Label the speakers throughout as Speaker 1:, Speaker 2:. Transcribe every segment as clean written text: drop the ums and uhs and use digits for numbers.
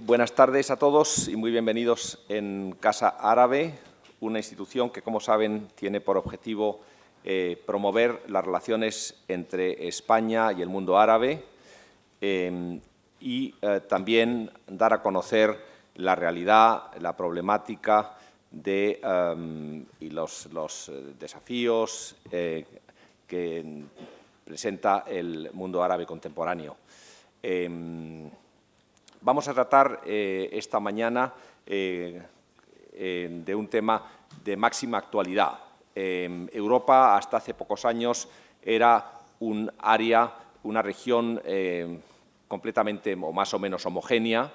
Speaker 1: Buenas tardes a todos y muy bienvenidos en Casa Árabe, una institución que, como saben, tiene por objetivo promover las relaciones entre España y el mundo árabe y también dar a conocer la realidad, la problemática y los desafíos que presenta el mundo árabe contemporáneo. Vamos a tratar esta mañana de un tema de máxima actualidad. Europa, hasta hace pocos años, era un área, una región completamente o más o menos homogénea,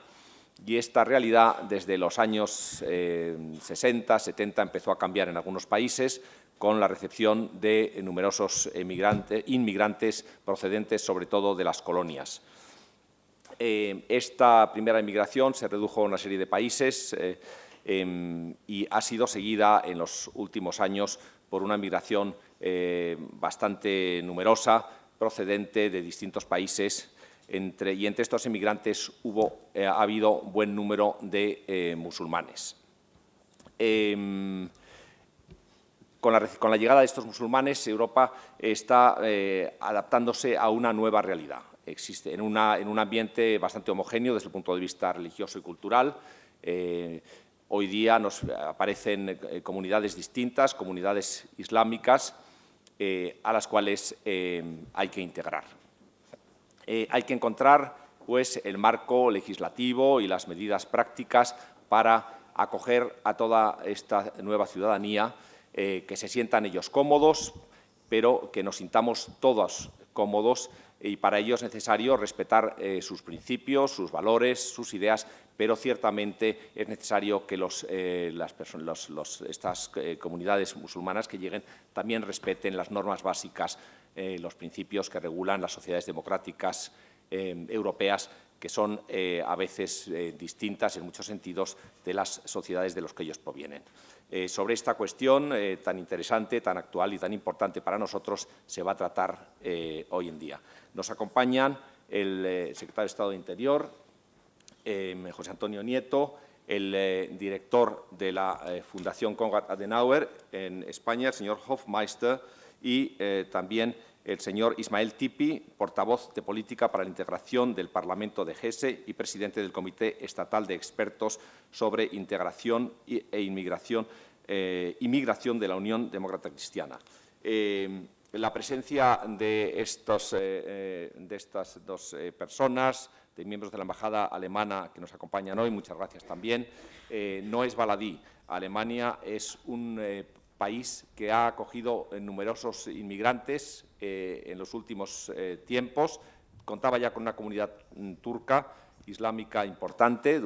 Speaker 1: y esta realidad desde los años 60, 70 empezó a cambiar en algunos países con la recepción de numerosos inmigrantes procedentes sobre todo de las colonias. Esta primera inmigración se redujo a una serie de países y ha sido seguida en los últimos años por una migración bastante numerosa procedente de distintos países. Entre estos inmigrantes ha habido buen número de musulmanes. Con la llegada de estos musulmanes, Europa está adaptándose a una nueva realidad. Existe en un ambiente bastante homogéneo desde el punto de vista religioso y cultural. Hoy día nos aparecen comunidades distintas, comunidades islámicas, a las cuales hay que integrar. Hay que encontrar pues, el marco legislativo y las medidas prácticas para acoger a toda esta nueva ciudadanía, que se sientan ellos cómodos, pero que nos sintamos todos cómodos, y para ello es necesario respetar sus principios, sus valores, sus ideas, pero ciertamente es necesario que estas comunidades musulmanas que lleguen también respeten las normas básicas, los principios que regulan las sociedades democráticas europeas, que son a veces distintas en muchos sentidos de las sociedades de las que ellos provienen. Sobre esta cuestión tan interesante, tan actual y tan importante para nosotros se va a tratar hoy en día. Nos acompañan el secretario de Estado de Interior, José Antonio Nieto, el director de la Fundación Konrad Adenauer en España, el señor Hofmeister, y también el señor Ismael Tipi, portavoz de Política para la Integración del Parlamento de Hesse y presidente del Comité Estatal de Expertos sobre Integración e Inmigración de la Unión Demócrata Cristiana. La presencia de estas dos personas, de miembros de la Embajada alemana que nos acompañan hoy, muchas gracias también, no es baladí. Alemania es un país que ha acogido numerosos inmigrantes en los últimos tiempos. Contaba ya con una comunidad turca islámica importante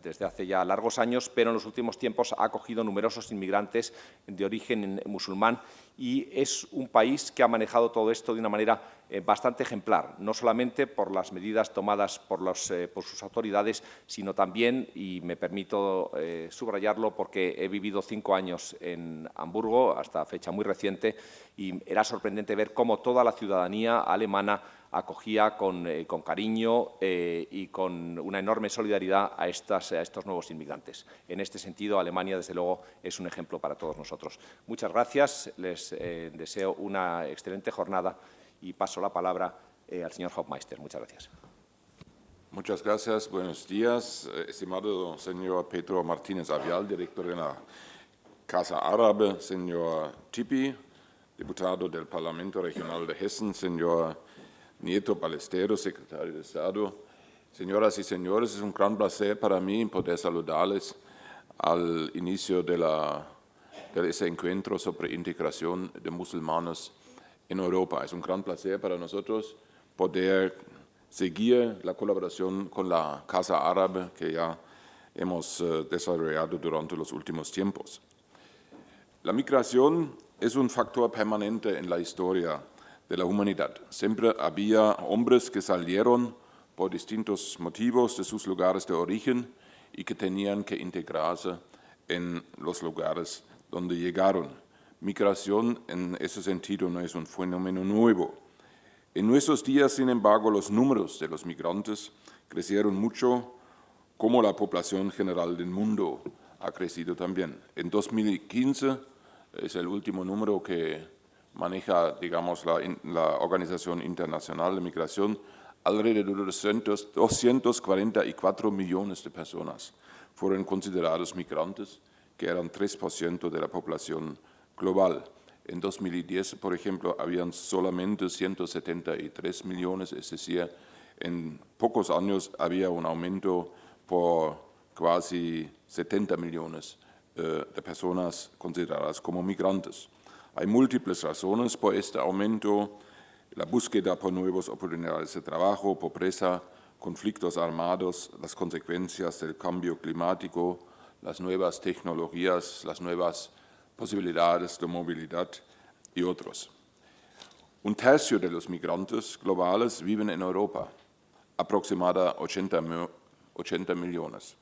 Speaker 1: desde hace ya largos años, pero en los últimos tiempos ha acogido numerosos inmigrantes de origen musulmán, y es un país que ha manejado todo esto de una manera bastante ejemplar, no solamente por las medidas tomadas por sus autoridades, sino también, y me permito subrayarlo porque he vivido 5 años en Hamburgo, hasta fecha muy reciente, y era sorprendente ver cómo toda la ciudadanía alemana acogía con cariño y con una enorme solidaridad a estos nuevos inmigrantes. En este sentido, Alemania, desde luego, es un ejemplo para todos nosotros. Muchas gracias, les deseo una excelente jornada y paso la palabra al señor Hofmeister. Muchas gracias.
Speaker 2: Muchas gracias. Buenos días, estimado señor Pedro Martínez Avial, director de la Casa Árabe, señor Tipi, diputado del Parlamento Regional de Hessen, señor Nieto Ballesteros, secretario de Estado. Señoras y señores, es un gran placer para mí poder saludarles al inicio de ese encuentro sobre integración de musulmanes en Europa. Es un gran placer para nosotros poder seguir la colaboración con la Casa Árabe que ya hemos desarrollado durante los últimos tiempos. La migración es un factor permanente en la historia de la humanidad. Siempre había hombres que salieron por distintos motivos de sus lugares de origen y que tenían que integrarse en los lugares donde llegaron. Migración en ese sentido no es un fenómeno nuevo. En nuestros días, sin embargo, los números de los migrantes crecieron mucho como la población general del mundo ha crecido también. En 2015, es el último número que maneja, digamos, la Organización Internacional de Migración, alrededor de 244 millones de personas fueron considerados migrantes, que eran 3% de la población global. En 2010, por ejemplo, habían solamente 173 millones, es decir, en pocos años había un aumento por casi 70 millones de personas consideradas como migrantes. Hay múltiples razones por este aumento: la búsqueda por nuevas oportunidades de trabajo, pobreza, conflictos armados, las consecuencias del cambio climático, las nuevas tecnologías, las nuevas posibilidades de movilidad y otros. Un tercio de los migrantes globales viven en Europa, aproximadamente 80 millones.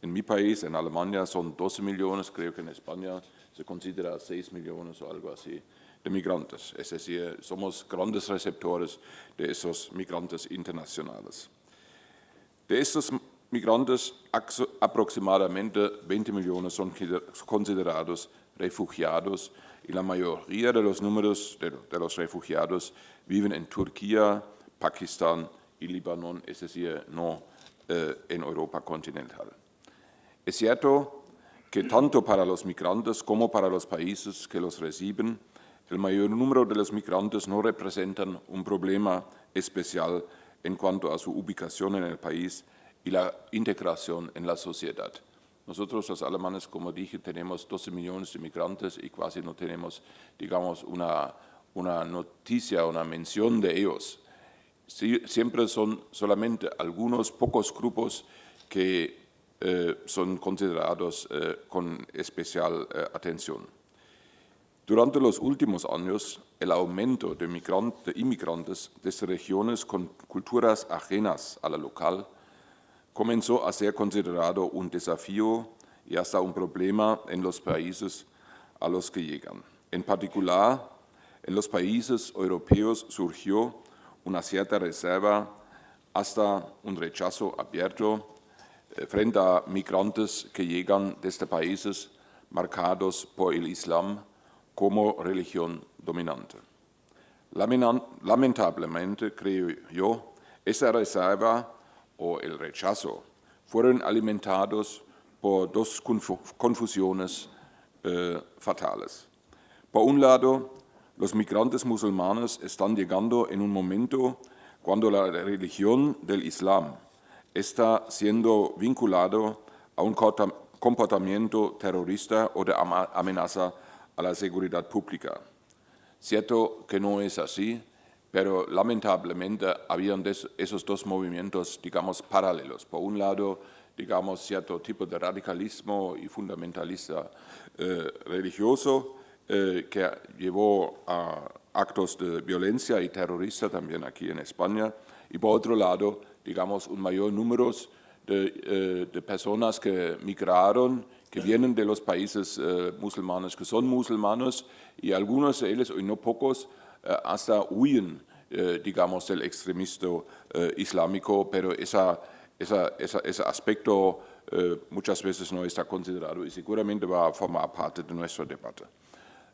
Speaker 2: En mi país, en Alemania, son 12 millones, creo que en España se considera 6 millones o algo así de migrantes. Es decir, somos grandes receptores de esos migrantes internacionales. De estos migrantes, aproximadamente 20 millones son considerados refugiados y la mayoría de los números de los refugiados viven en Turquía, Pakistán y Líbano, es decir, no en Europa continental. Es cierto que tanto para los migrantes como para los países que los reciben, el mayor número de los migrantes no representan un problema especial en cuanto a su ubicación en el país y la integración en la sociedad. Nosotros los alemanes, como dije, tenemos 12 millones de migrantes y casi no tenemos, digamos, una noticia, una mención de ellos. Siempre son solamente algunos pocos grupos que son considerados con especial atención. Durante los últimos años, el aumento de inmigrantes desde regiones con culturas ajenas a la local comenzó a ser considerado un desafío y hasta un problema en los países a los que llegan. En particular, en los países europeos surgió una cierta reserva, hasta un rechazo abierto frente a migrantes que llegan desde países marcados por el Islam como religión dominante. Lamentablemente, creo yo, esa reserva o el rechazo fueron alimentados por dos confusiones fatales. Por un lado, los migrantes musulmanes están llegando en un momento cuando la religión del Islam está siendo vinculado a un comportamiento terrorista o de amenaza a la seguridad pública. Cierto que no es así, pero lamentablemente habían esos dos movimientos, digamos, paralelos. Por un lado, digamos, cierto tipo de radicalismo y fundamentalista religioso que llevó a actos de violencia y terrorista también aquí en España, y por otro lado, digamos, un mayor número de personas que migraron, que vienen de los países musulmanes, que son musulmanos, y algunos de ellos, y no pocos, hasta huyen, digamos, del extremismo islámico, pero ese aspecto muchas veces no está considerado y seguramente va a formar parte de nuestro debate.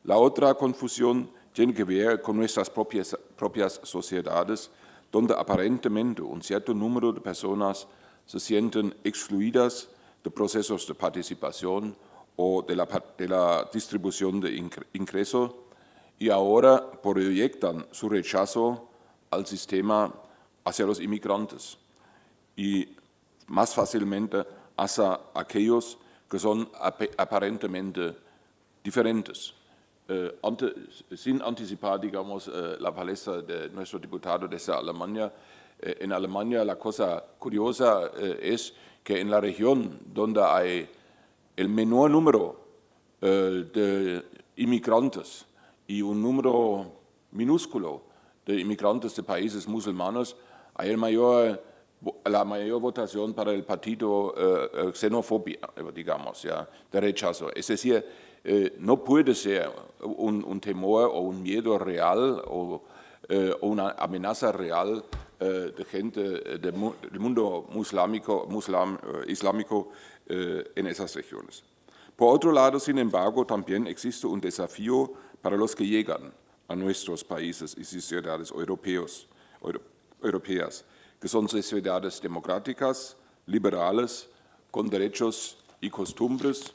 Speaker 2: La otra confusión tiene que ver con nuestras propias sociedades, donde aparentemente un cierto número de personas se sienten excluidas de procesos de participación o de la distribución de ingresos y ahora proyectan su rechazo al sistema hacia los inmigrantes y más fácilmente hacia aquellos que son aparentemente diferentes. Sin anticipar, digamos, la palestra de nuestro diputado desde Alemania, en Alemania la cosa curiosa es que en la región donde hay el menor número de inmigrantes y un número minúsculo de inmigrantes de países musulmanes, hay la mayor votación para el partido xenofobia, digamos, ¿ya? De rechazo. Es decir, no puede ser un temor o un miedo real o una amenaza real de gente del mundo islámico en esas regiones. Por otro lado, sin embargo, también existe un desafío para los que llegan a nuestros países y sociedades europeas, que son sociedades democráticas, liberales, con derechos y costumbres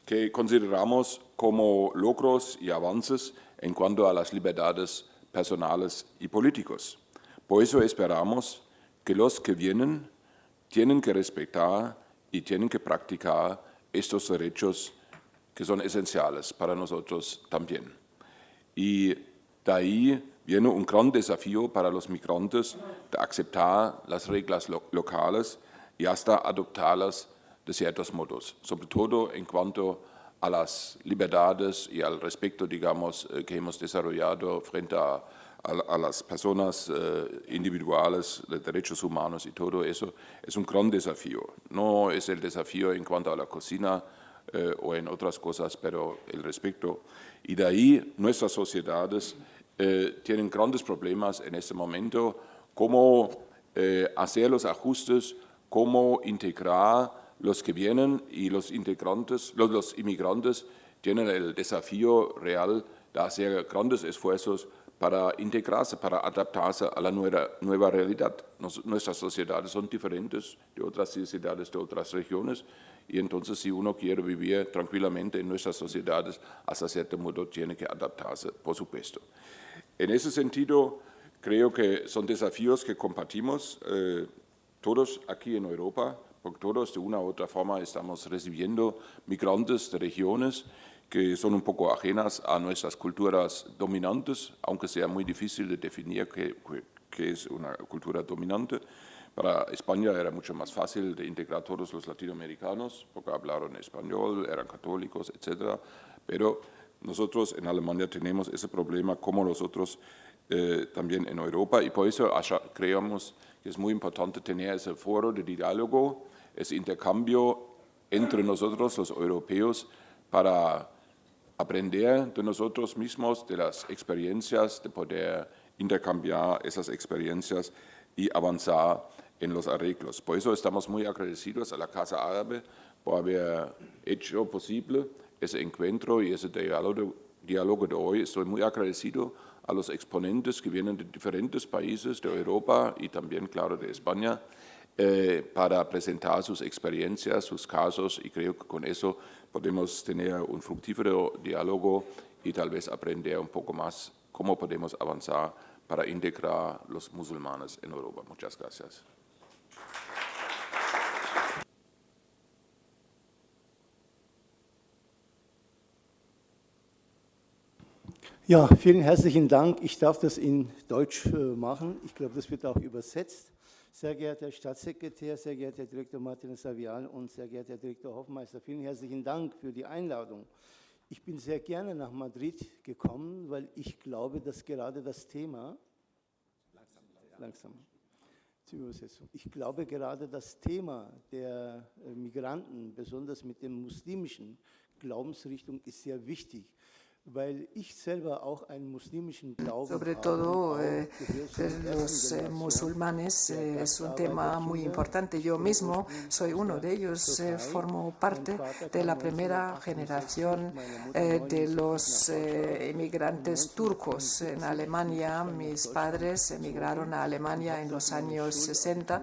Speaker 2: que consideramos como logros y avances en cuanto a las libertades personales y políticos. Por eso esperamos que los que vienen tienen que respetar y tienen que practicar estos derechos que son esenciales para nosotros también. Y de ahí viene un gran desafío para los migrantes de aceptar las reglas locales y hasta adoptarlas de ciertos modos, sobre todo en cuanto a las libertades y al respeto, digamos, que hemos desarrollado frente a las personas individuales, de derechos humanos y todo eso, es un gran desafío. No es el desafío en cuanto a la cocina o en otras cosas, pero el respeto. Y de ahí nuestras sociedades tienen grandes problemas en este momento, cómo hacer los ajustes, cómo integrar los que vienen, y los inmigrantes tienen el desafío real de hacer grandes esfuerzos para integrarse, para adaptarse a la nueva realidad. Nuestras sociedades son diferentes de otras sociedades de otras regiones, y entonces si uno quiere vivir tranquilamente en nuestras sociedades, hasta cierto modo tiene que adaptarse, por supuesto. En ese sentido, creo que son desafíos que compartimos todos aquí en Europa, porque todos de una u otra forma estamos recibiendo migrantes de regiones que son un poco ajenas a nuestras culturas dominantes, aunque sea muy difícil de definir qué es una cultura dominante. Para España era mucho más fácil de integrar a todos los latinoamericanos, porque hablaron español, eran católicos, etc. Pero nosotros en Alemania tenemos ese problema como nosotros también en Europa, y por eso creemos que es muy importante tener ese foro de diálogo, ese intercambio entre nosotros los europeos para aprender de nosotros mismos, de las experiencias, de poder intercambiar esas experiencias y avanzar en los arreglos. Por eso estamos muy agradecidos a la Casa Árabe por haber hecho posible ese encuentro y ese diálogo de hoy. Estoy muy agradecido a los exponentes que vienen de diferentes países de Europa y también, claro, de España, para presentar sus experiencias, sus casos, y creo que con eso podemos tener un fructífero diálogo y tal vez aprender un poco más cómo podemos avanzar para integrar a los musulmanes en Europa. Muchas gracias.
Speaker 3: Ja, vielen herzlichen Dank. Ich darf das in Deutsch machen. Ich glaube, das wird auch übersetzt. Sehr geehrter Herr Staatssekretär, sehr geehrter Herr Direktor Martínez Avial und sehr geehrter Herr Direktor Hofmeister, vielen herzlichen Dank für die Einladung. Ich bin sehr gerne nach Madrid gekommen, weil ich glaube, dass gerade das Thema, ich glaube gerade das Thema der Migranten, besonders mit der muslimischen Glaubensrichtung, ist sehr wichtig. Weil ich selber auch einen muslimischen Glauben
Speaker 4: Sobre todo los musulmanes es un tema muy importante. Yo mismo soy uno de ellos, formo parte de la primera generación de los inmigrantes turcos en Alemania. Mis padres emigraron a Alemania en los años 60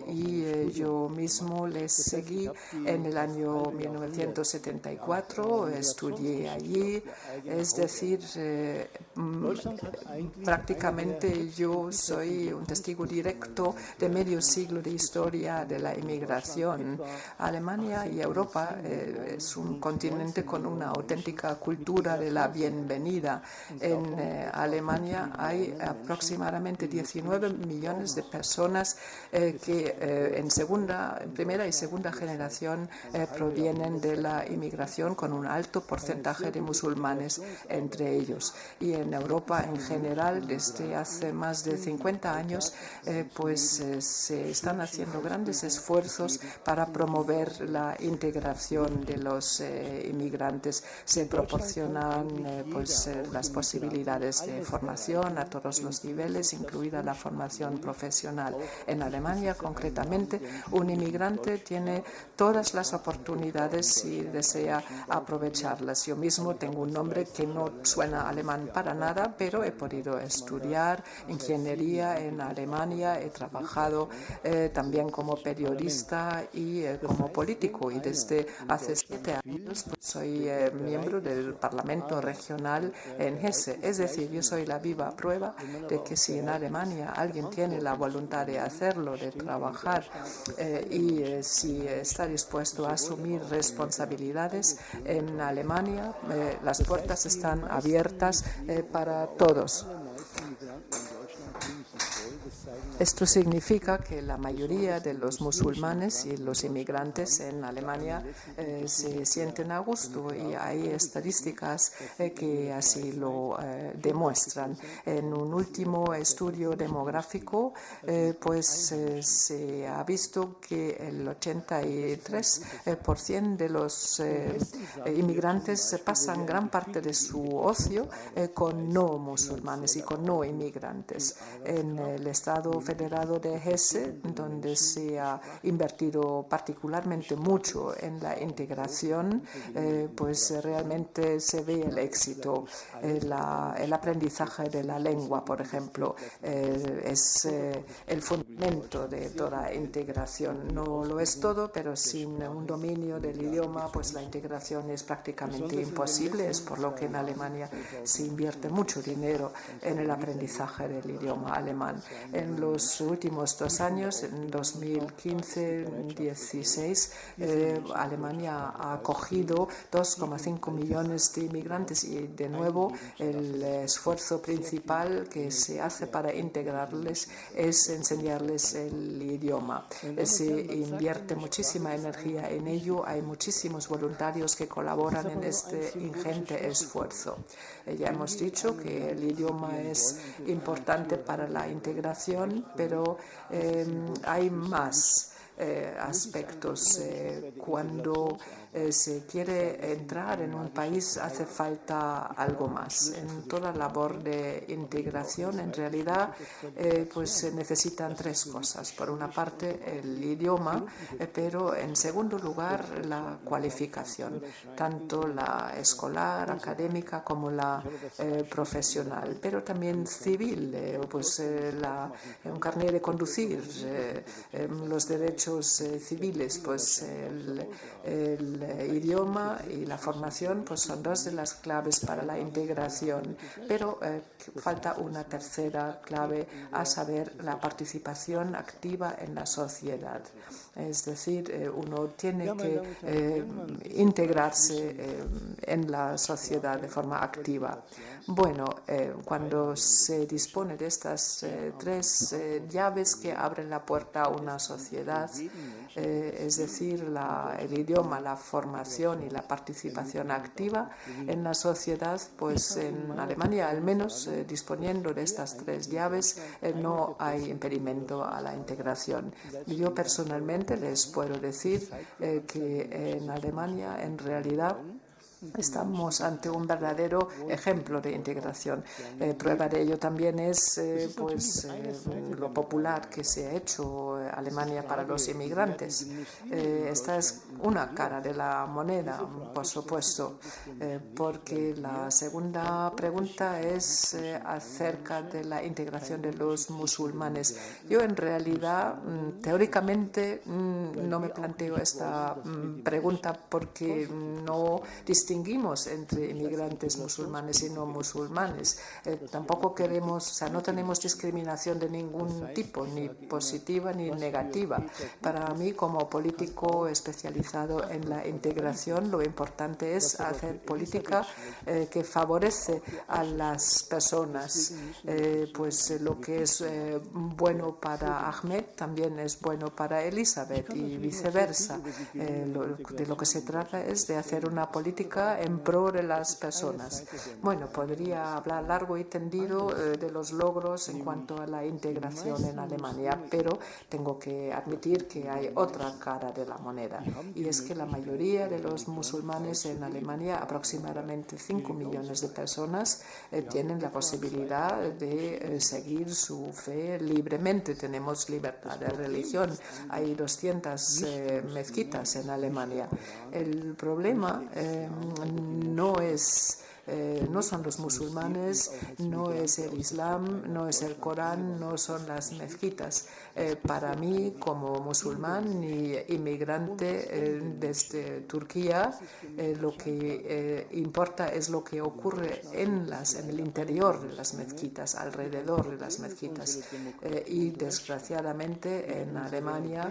Speaker 4: y yo mismo les seguí en el año 1974, estudié allí. Es decir, prácticamente yo soy un testigo directo de medio siglo de historia de la inmigración. Alemania y Europa es un continente con una auténtica cultura de la bienvenida. En Alemania hay aproximadamente 19 millones de personas que en primera y segunda generación provienen de la inmigración, con un alto porcentaje de musulmanes. musulmanes entre ellos. Y en Europa en general, desde hace más de 50 años, se están haciendo grandes esfuerzos para promover la integración de los inmigrantes. Se proporcionan las posibilidades de formación a todos los niveles, incluida la formación profesional. En Alemania, concretamente, un inmigrante tiene todas las oportunidades si desea aprovecharlas. Yo mismo tengo un nombre que no suena alemán para nada, pero he podido estudiar ingeniería en Alemania, he trabajado también como periodista y como político, y desde hace 7 años soy miembro del Parlamento Regional en Hesse. Es decir, yo soy la viva prueba de que si en Alemania alguien tiene la voluntad de hacerlo, de trabajar si está dispuesto a asumir responsabilidades, en Alemania las puertas están abiertas para todos. Esto significa que la mayoría de los musulmanes y los inmigrantes en Alemania se sienten a gusto, y hay estadísticas que así lo demuestran. En un último estudio demográfico, se ha visto que el 83% de los inmigrantes pasan gran parte de su ocio con no musulmanes y con no inmigrantes. En el Estado Federado de Hesse, donde se ha invertido particularmente mucho en la integración, realmente se ve el éxito. El aprendizaje de la lengua, por ejemplo, es el fundamento de toda integración. No lo es todo, pero sin un dominio del idioma, la integración es prácticamente imposible. Es por lo que en Alemania se invierte mucho dinero en el aprendizaje del idioma alemán. En los últimos 2 años, en 2015-16, Alemania ha acogido 2,5 millones de inmigrantes, y de nuevo el esfuerzo principal que se hace para integrarles es enseñarles el idioma. Se invierte muchísima energía en ello, hay muchísimos voluntarios que colaboran en este ingente esfuerzo. Ya hemos dicho que el idioma es importante para la integración, pero hay más aspectos. Cuando se quiere entrar en un país hace falta algo más. En toda labor de integración, en realidad, se necesitan 3 cosas. Por una parte, el idioma, pero en segundo lugar, la cualificación, tanto la escolar, académica, como la profesional, pero también civil, un carnet de conducir, los derechos civiles, el idioma y la formación son 2 de las claves para la integración, pero falta una tercera clave, a saber, la participación activa en la sociedad. Es decir, uno tiene que integrarse en la sociedad de forma activa. Bueno, cuando se dispone de estas 3 llaves que abren la puerta a una sociedad, es decir, el idioma, la formación y la participación activa en la sociedad, en Alemania, al menos disponiendo de estas 3 llaves, no hay impedimento a la integración. Yo personalmente les puedo decir que en Alemania, en realidad, estamos ante un verdadero ejemplo de integración. Prueba de ello también es lo popular que se ha hecho Alemania para los inmigrantes. Esta es una cara de la moneda, por supuesto, porque la segunda pregunta es acerca de la integración de los musulmanes. Yo, en realidad, teóricamente, no me planteo esta pregunta porque no distinguimos entre inmigrantes musulmanes y no musulmanes. Tampoco no tenemos discriminación de ningún tipo, ni positiva ni negativa. Para mí, como político especializado en la integración, lo importante es hacer política que favorece a las personas. Pues lo que es bueno para Ahmed también es bueno para Elizabeth y viceversa. De lo que se trata es de hacer una política en pro de las personas. Bueno, podría hablar largo y tendido de los logros en cuanto a la integración en Alemania, pero tengo que admitir que hay otra cara de la moneda, y es que la mayoría de los musulmanes en Alemania, aproximadamente 5 millones de personas, tienen la posibilidad de seguir su fe libremente. Tenemos libertad de religión. Hay 200 mezquitas en Alemania. El problema no son los musulmanes, no es el Islam, no es el Corán, no son las mezquitas. Para mí, como musulmán y inmigrante desde Turquía, lo que importa es lo que ocurre en el interior de las mezquitas, alrededor de las mezquitas. Y desgraciadamente en Alemania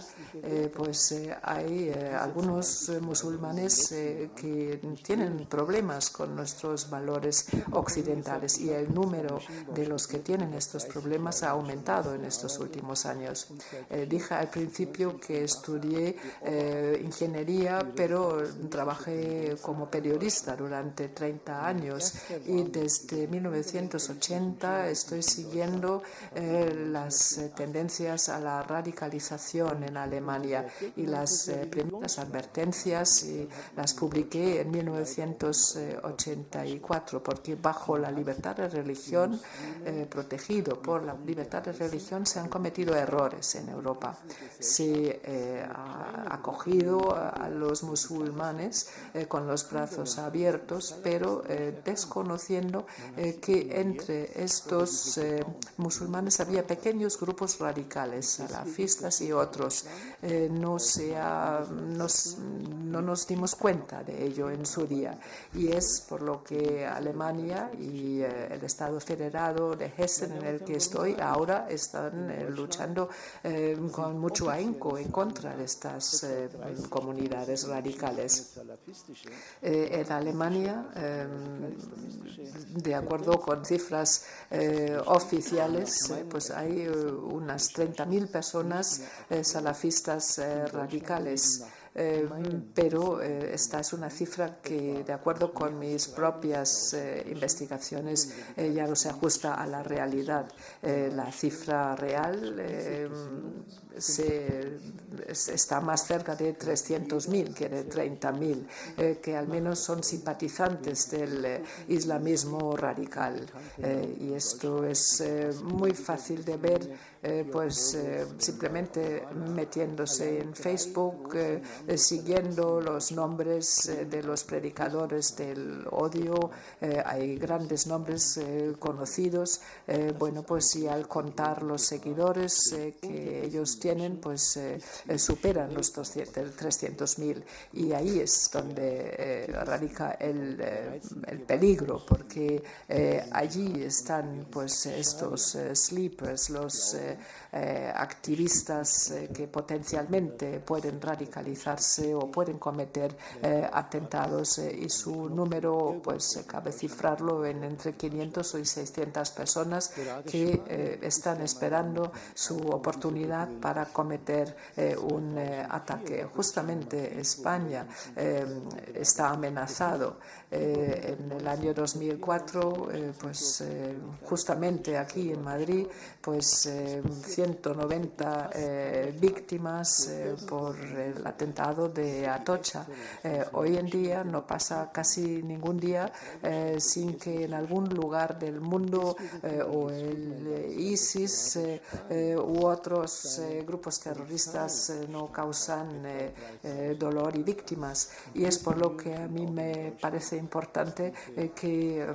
Speaker 4: hay algunos musulmanes que tienen problemas con nuestros valores occidentales, y el número de los que tienen estos problemas ha aumentado en estos últimos años. Dije al principio que estudié ingeniería, pero trabajé como periodista durante 30 años, y desde 1980 estoy siguiendo las tendencias a la radicalización en Alemania, y las primeras advertencias las publiqué en 1984, porque bajo la libertad de religión, protegido por la libertad de religión, se han cometido errores en Europa. Se ha acogido a los musulmanes con los brazos abiertos, pero desconociendo que entre estos musulmanes había pequeños grupos radicales, salafistas y otros. No nos dimos cuenta de ello en su día, y es por lo que Alemania y el Estado Federado de Hessen, en el que estoy ahora, están luchando con mucho ahínco en contra de estas comunidades radicales. En Alemania, de acuerdo con cifras oficiales, pues hay unas 30.000 personas salafistas radicales. Pero esta es una cifra que, de acuerdo con mis propias investigaciones, ya no se ajusta a la realidad. La cifra real está más cerca de 300.000 que de 30.000, que al menos son simpatizantes del islamismo radical. Y esto es muy fácil de ver simplemente metiéndose en Facebook, siguiendo los nombres de los predicadores del odio. Hay grandes nombres conocidos, y al contar los seguidores que ellos tienen, superan los 300.000, y ahí es donde radica el peligro, porque allí están estos sleepers, los activistas que potencialmente pueden radicalizarse o pueden cometer atentados, y su número cabe cifrarlo en entre 500 y 600 personas que están esperando su oportunidad para cometer un ataque. Justamente España está amenazado. En el año 2004, justamente aquí en Madrid, 190 víctimas por el atentado de Atocha. Hoy en día no pasa casi ningún día sin que en algún lugar del mundo o el ISIS u otros grupos terroristas no causan dolor y víctimas. Y es por lo que a mí me parece importante que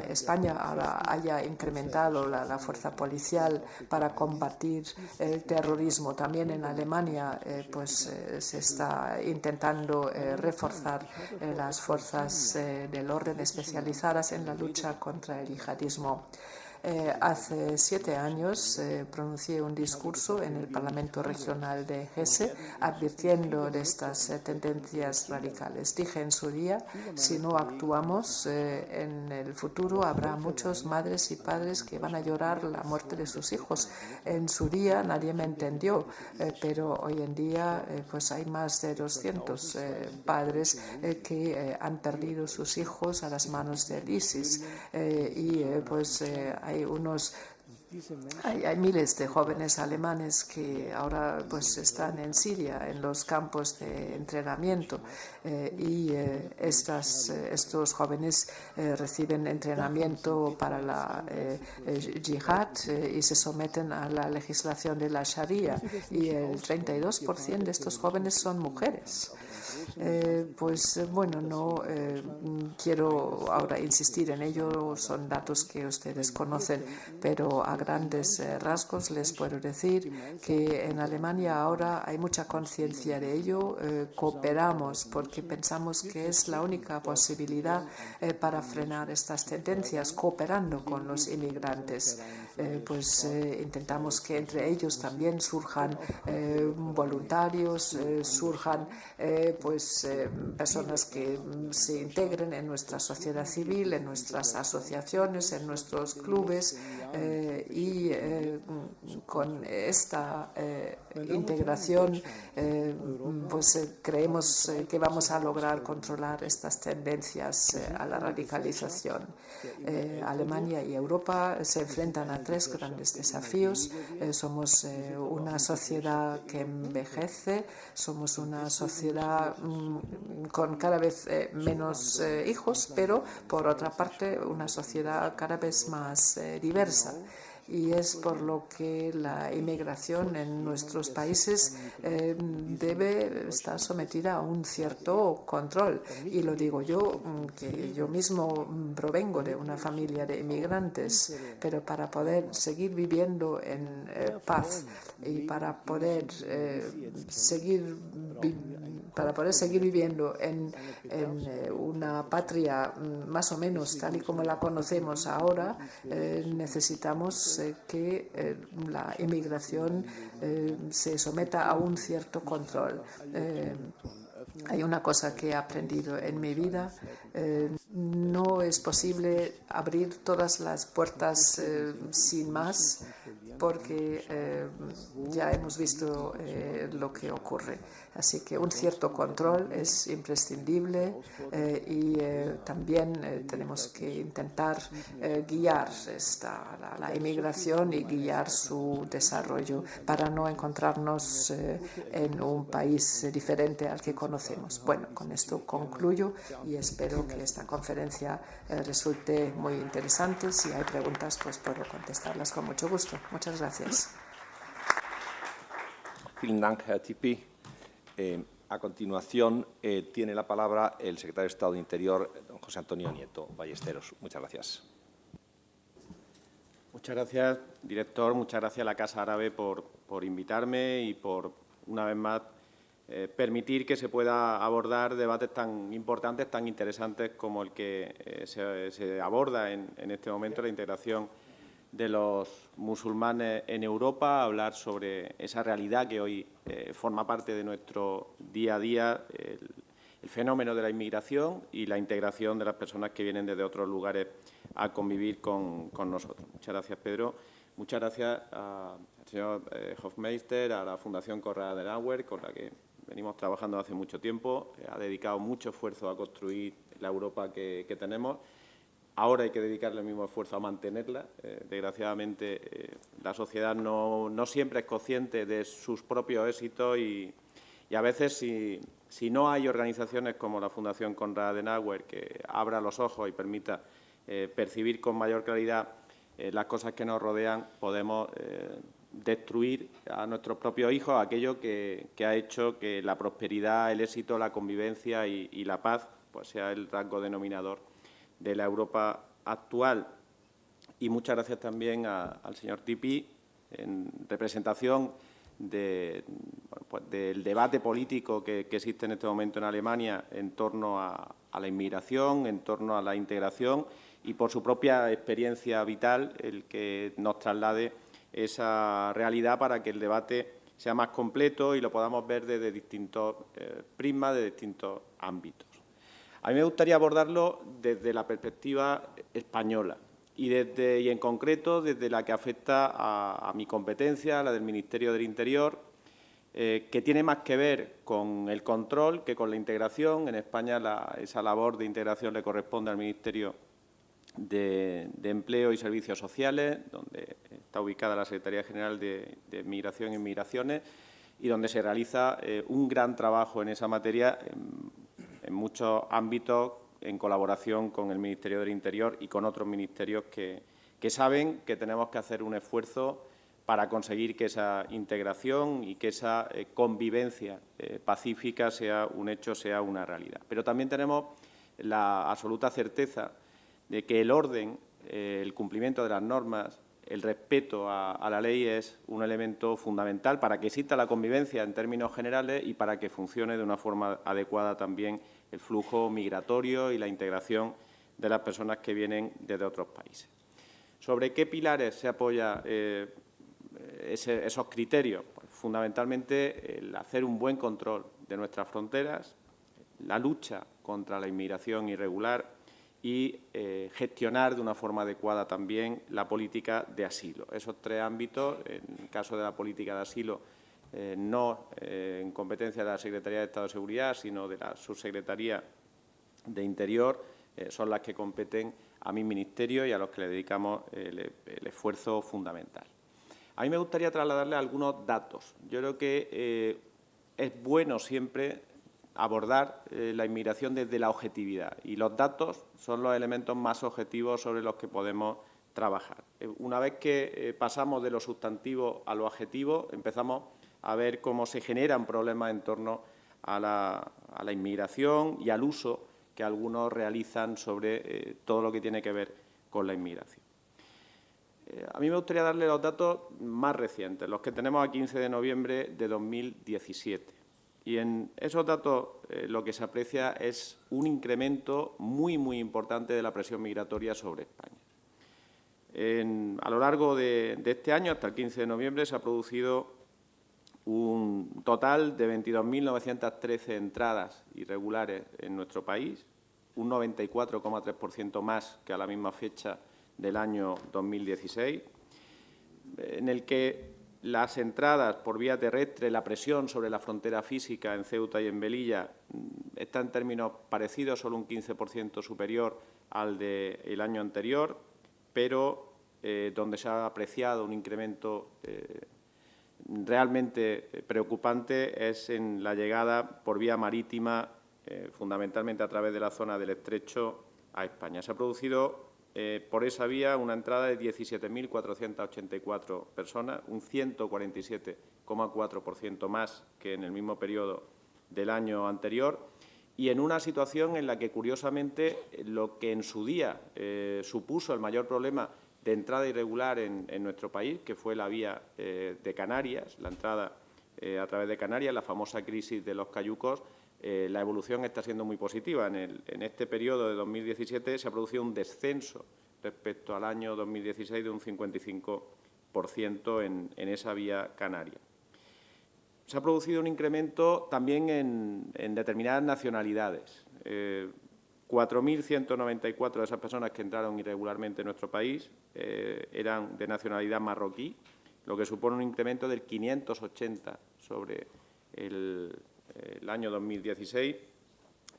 Speaker 4: España ahora haya incrementado la fuerza policial para combatir el terrorismo. También en Alemania se está intentando reforzar las fuerzas del orden especializadas en la lucha contra el yihadismo. Hace 7 años pronuncié un discurso en el Parlamento Regional de Hesse advirtiendo de estas tendencias radicales. Dije en su día, si no actuamos en el futuro habrá muchos madres y padres que van a llorar la muerte de sus hijos. En su día nadie me entendió, pero hoy en día pues hay más de 200 padres que han perdido sus hijos a las manos del ISIS hay miles de jóvenes alemanes que ahora pues están en Siria, en los campos de entrenamiento estos jóvenes reciben entrenamiento para la yihad y se someten a la legislación de la Sharia y el 32% de estos jóvenes son mujeres. No quiero ahora insistir en ello, son datos que ustedes conocen, pero a grandes rasgos les puedo decir que en Alemania ahora hay mucha conciencia de ello, cooperamos porque pensamos que es la única posibilidad para frenar estas tendencias, cooperando con los inmigrantes. Intentamos que entre ellos también surjan voluntarios, surjan personas que se integren en nuestra sociedad civil, en nuestras asociaciones, en nuestros clubes con esta integración creemos que vamos a lograr controlar estas tendencias a la radicalización. Alemania y Europa se enfrentan a 3 grandes desafíos. Somos una sociedad que envejece, somos una sociedad con cada vez menos hijos, pero por otra parte una sociedad cada vez más diversa. Y es por lo que la inmigración en nuestros países debe estar sometida a un cierto control. Y lo digo yo, que yo mismo provengo de una familia de inmigrantes, pero para poder seguir viviendo en paz y para poder seguir viviendo en una patria más o menos tal y como la conocemos ahora, necesitamos que la inmigración se someta a un cierto control. Hay una cosa que he aprendido en mi vida, no es posible abrir todas las puertas sin más, porque ya hemos visto lo que ocurre. Así que un cierto control es imprescindible y también tenemos que intentar guiar la inmigración y guiar su desarrollo para no encontrarnos en un país diferente al que conocemos. Bueno, con esto concluyo y espero que esta conferencia resulte muy interesante. Si hay preguntas, pues puedo contestarlas con mucho gusto. Muchas gracias.
Speaker 1: Vielen Dank, Herr Tipi. A continuación, tiene la palabra el secretario de Estado de Interior, don José Antonio Nieto Ballesteros. Muchas gracias.
Speaker 5: Muchas gracias, director. Muchas gracias a la Casa Árabe por invitarme y por, una vez más, permitir que se pueda abordar debates tan importantes, tan interesantes como el que se aborda en este momento, la integración de los musulmanes en Europa, hablar sobre esa realidad que hoy forma parte de nuestro día a día, el fenómeno de la inmigración y la integración de las personas que vienen desde otros lugares a convivir con nosotros. Muchas gracias, Pedro. Muchas gracias al señor Hofmeister, a la Fundación Konrad Adenauer, con la que venimos trabajando hace mucho tiempo. Ha dedicado mucho esfuerzo a construir la Europa que tenemos. Ahora hay que dedicarle el mismo esfuerzo a mantenerla. Desgraciadamente, la sociedad no siempre es consciente de sus propios éxitos y a veces, si no hay organizaciones como la Fundación Konrad Adenauer que abra los ojos y permita percibir con mayor claridad las cosas que nos rodean, podemos destruir a nuestros propios hijos aquello que ha hecho que la prosperidad, el éxito, la convivencia y la paz pues sea el rasgo denominador de la Europa actual. Y muchas gracias también al señor Tipi, en representación del debate político que existe en este momento en Alemania en torno a la inmigración, en torno a la integración y por su propia experiencia vital el que nos traslade esa realidad para que el debate sea más completo y lo podamos ver desde distintos prismas, de distintos ámbitos. A mí me gustaría abordarlo desde la perspectiva española y en concreto desde la que afecta a mi competencia, la del Ministerio del Interior, que tiene más que ver con el control que con la integración. En España esa labor de integración le corresponde al Ministerio de Empleo y Servicios Sociales, donde está ubicada la Secretaría General de Migración e Inmigraciones y donde se realiza un gran trabajo en esa materia en muchos ámbitos en colaboración con el Ministerio del Interior y con otros ministerios que saben que tenemos que hacer un esfuerzo para conseguir que esa integración y que esa convivencia pacífica sea un hecho, sea una realidad. Pero también tenemos la absoluta certeza de que el orden, el cumplimiento de las normas, el respeto a la ley es un elemento fundamental para que exista la convivencia en términos generales y para que funcione de una forma adecuada también el flujo migratorio y la integración de las personas que vienen desde otros países. ¿Sobre qué pilares se apoya esos criterios? Pues, fundamentalmente, el hacer un buen control de nuestras fronteras, la lucha contra la inmigración irregular y gestionar de una forma adecuada también la política de asilo. Esos tres ámbitos, en el caso de la política de asilo, no en competencia de la Secretaría de Estado de Seguridad, sino de la Subsecretaría de Interior, son las que competen a mi ministerio y a los que le dedicamos el esfuerzo fundamental. A mí me gustaría trasladarle algunos datos. Yo creo que es bueno siempre abordar la inmigración desde la objetividad y los datos son los elementos más objetivos sobre los que podemos trabajar. Una vez que pasamos de lo sustantivo a lo adjetivo, empezamos a ver cómo se generan problemas en torno a la inmigración y al uso que algunos realizan sobre todo lo que tiene que ver con la inmigración. A mí me gustaría darle los datos más recientes, los que tenemos a 15 de noviembre de 2017. Y en esos datos lo que se aprecia es un incremento muy importante de la presión migratoria sobre España. A lo largo de este año, hasta el 15 de noviembre, se ha producido un total de 22.913 entradas irregulares en nuestro país, un 94,3% más que a la misma fecha del año 2016, en el que las entradas por vía terrestre, la presión sobre la frontera física en Ceuta y en Melilla está en términos parecidos, solo un 15% superior al del año anterior, pero donde se ha apreciado un incremento realmente preocupante es en la llegada por vía marítima, fundamentalmente a través de la zona del Estrecho, a España. Se ha producido por esa vía una entrada de 17.484 personas, un 147,4% más que en el mismo periodo del año anterior, y en una situación en la que, curiosamente, lo que en su día supuso el mayor problema de entrada irregular en nuestro país, que fue la vía de Canarias, la entrada a través de Canarias, la famosa crisis de los cayucos, la evolución está siendo muy positiva. En este periodo de 2017 se ha producido un descenso respecto al año 2016 de un 55% en esa vía canaria. Se ha producido un incremento también en determinadas nacionalidades. 4.194 de esas personas que entraron irregularmente en nuestro país eran de nacionalidad marroquí, lo que supone un incremento del 580 sobre el año 2016,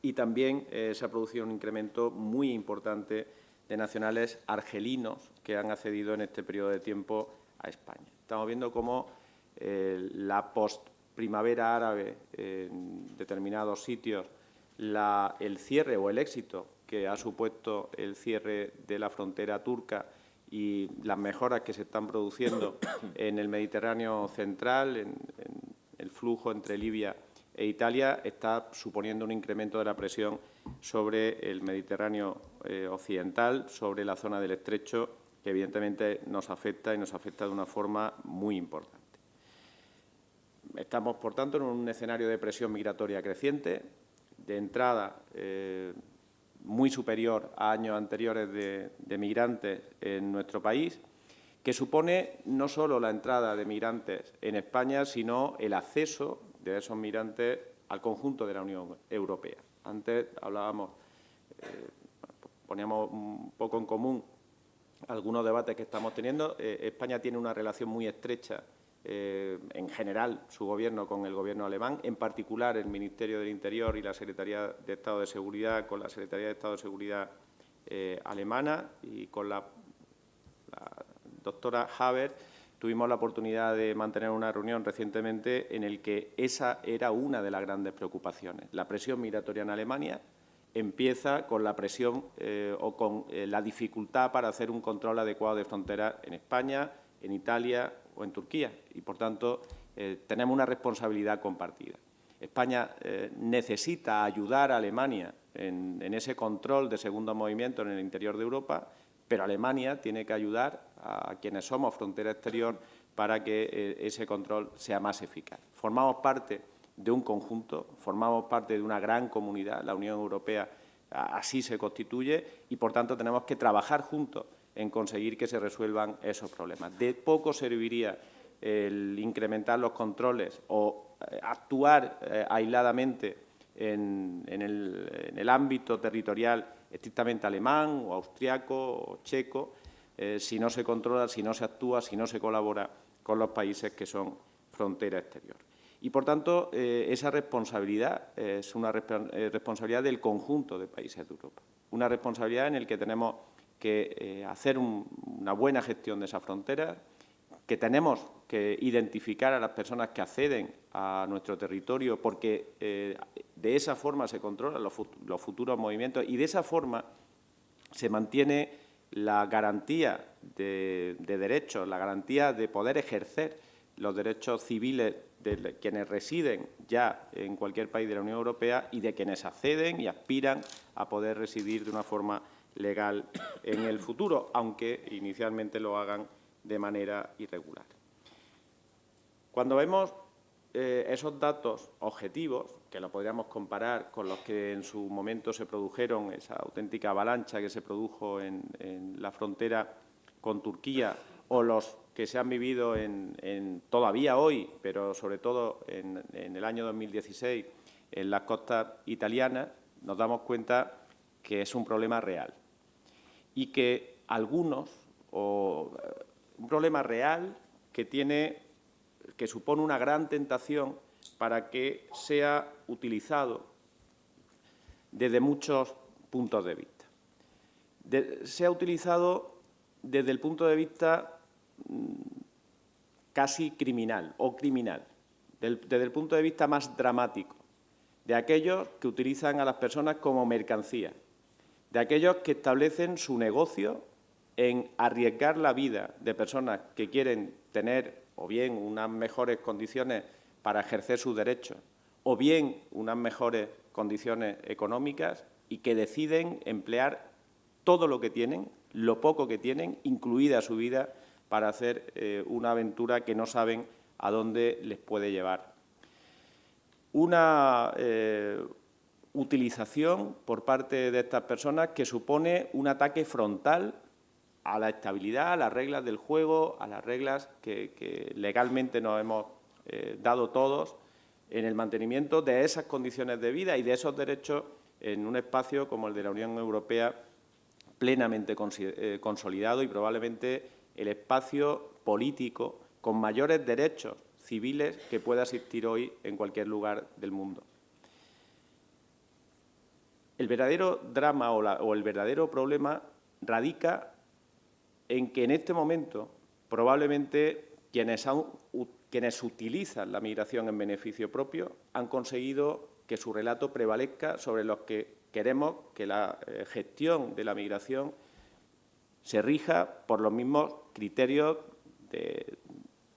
Speaker 5: y también se ha producido un incremento muy importante de nacionales argelinos que han accedido en este periodo de tiempo a España. Estamos viendo cómo la post-primavera árabe en determinados sitios, el cierre o el éxito que ha supuesto el cierre de la frontera turca y las mejoras que se están produciendo en el Mediterráneo central, en el flujo entre Libia e Italia, está suponiendo un incremento de la presión sobre el Mediterráneo occidental, sobre la zona del Estrecho, que evidentemente nos afecta y nos afecta de una forma muy importante. Estamos, por tanto, en un escenario de presión migratoria creciente. De entrada, muy superior a años anteriores de migrantes en nuestro país, que supone no solo la entrada de migrantes en España, sino el acceso de esos migrantes al conjunto de la Unión Europea. Antes hablábamos, poníamos un poco en común algunos debates que estamos teniendo. España tiene una relación muy estrecha, en general, su Gobierno con el Gobierno alemán, en particular el Ministerio del Interior y la Secretaría de Estado de Seguridad con la Secretaría de Estado de Seguridad alemana, y con la doctora Haber tuvimos la oportunidad de mantener una reunión recientemente en la que esa era una de las grandes preocupaciones. La presión migratoria en Alemania empieza con la presión o con la dificultad para hacer un control adecuado de fronteras en España, en Italia o en Turquía. Y, por tanto, tenemos una responsabilidad compartida. España necesita ayudar a Alemania en ese control de segundos movimientos en el interior de Europa, pero Alemania tiene que ayudar a quienes somos frontera exterior para que ese control sea más eficaz. Formamos parte de un conjunto, formamos parte de una gran comunidad, la Unión Europea así se constituye, y, por tanto, tenemos que trabajar juntos en conseguir que se resuelvan esos problemas. De poco serviría el incrementar los controles o actuar aisladamente en el ámbito territorial estrictamente alemán o austriaco o checo, si no se controla, si no se actúa, si no se colabora con los países que son frontera exterior. Y, por tanto, esa responsabilidad es una responsabilidad del conjunto de países de Europa, una responsabilidad en la que tenemos que hacer una buena gestión de esas fronteras, que tenemos que identificar a las personas que acceden a nuestro territorio, porque de esa forma se controlan los futuros movimientos y de esa forma se mantiene la garantía de derechos, la garantía de poder ejercer los derechos civiles de quienes residen ya en cualquier país de la Unión Europea y de quienes acceden y aspiran a poder residir de una forma legal en el futuro, aunque inicialmente lo hagan de manera irregular. Cuando vemos esos datos objetivos, que lo podríamos comparar con los que en su momento se produjeron, esa auténtica avalancha que se produjo en la frontera con Turquía, o los que se han vivido todavía hoy, pero sobre todo en el año 2016, en las costas italianas, nos damos cuenta que es un problema real y que un problema real que supone una gran tentación para que sea utilizado desde muchos puntos de vista. Sea utilizado desde el punto de vista casi criminal o criminal, desde el punto de vista más dramático, de aquellos que utilizan a las personas como mercancía, de aquellos que establecen su negocio en arriesgar la vida de personas que quieren tener o bien unas mejores condiciones para ejercer sus derechos o bien unas mejores condiciones económicas y que deciden emplear todo lo que tienen, lo poco que tienen, incluida su vida, para hacer una aventura que no saben a dónde les puede llevar. Una utilización por parte de estas personas que supone un ataque frontal a la estabilidad, a las reglas del juego, a las reglas que legalmente nos hemos dado todos en el mantenimiento de esas condiciones de vida y de esos derechos en un espacio como el de la Unión Europea plenamente consolidado y probablemente el espacio político con mayores derechos civiles que pueda existir hoy en cualquier lugar del mundo. El verdadero drama o el verdadero problema radica en que en este momento probablemente quienes utilizan la migración en beneficio propio han conseguido que su relato prevalezca sobre los que queremos que la gestión de la migración se rija por los mismos criterios de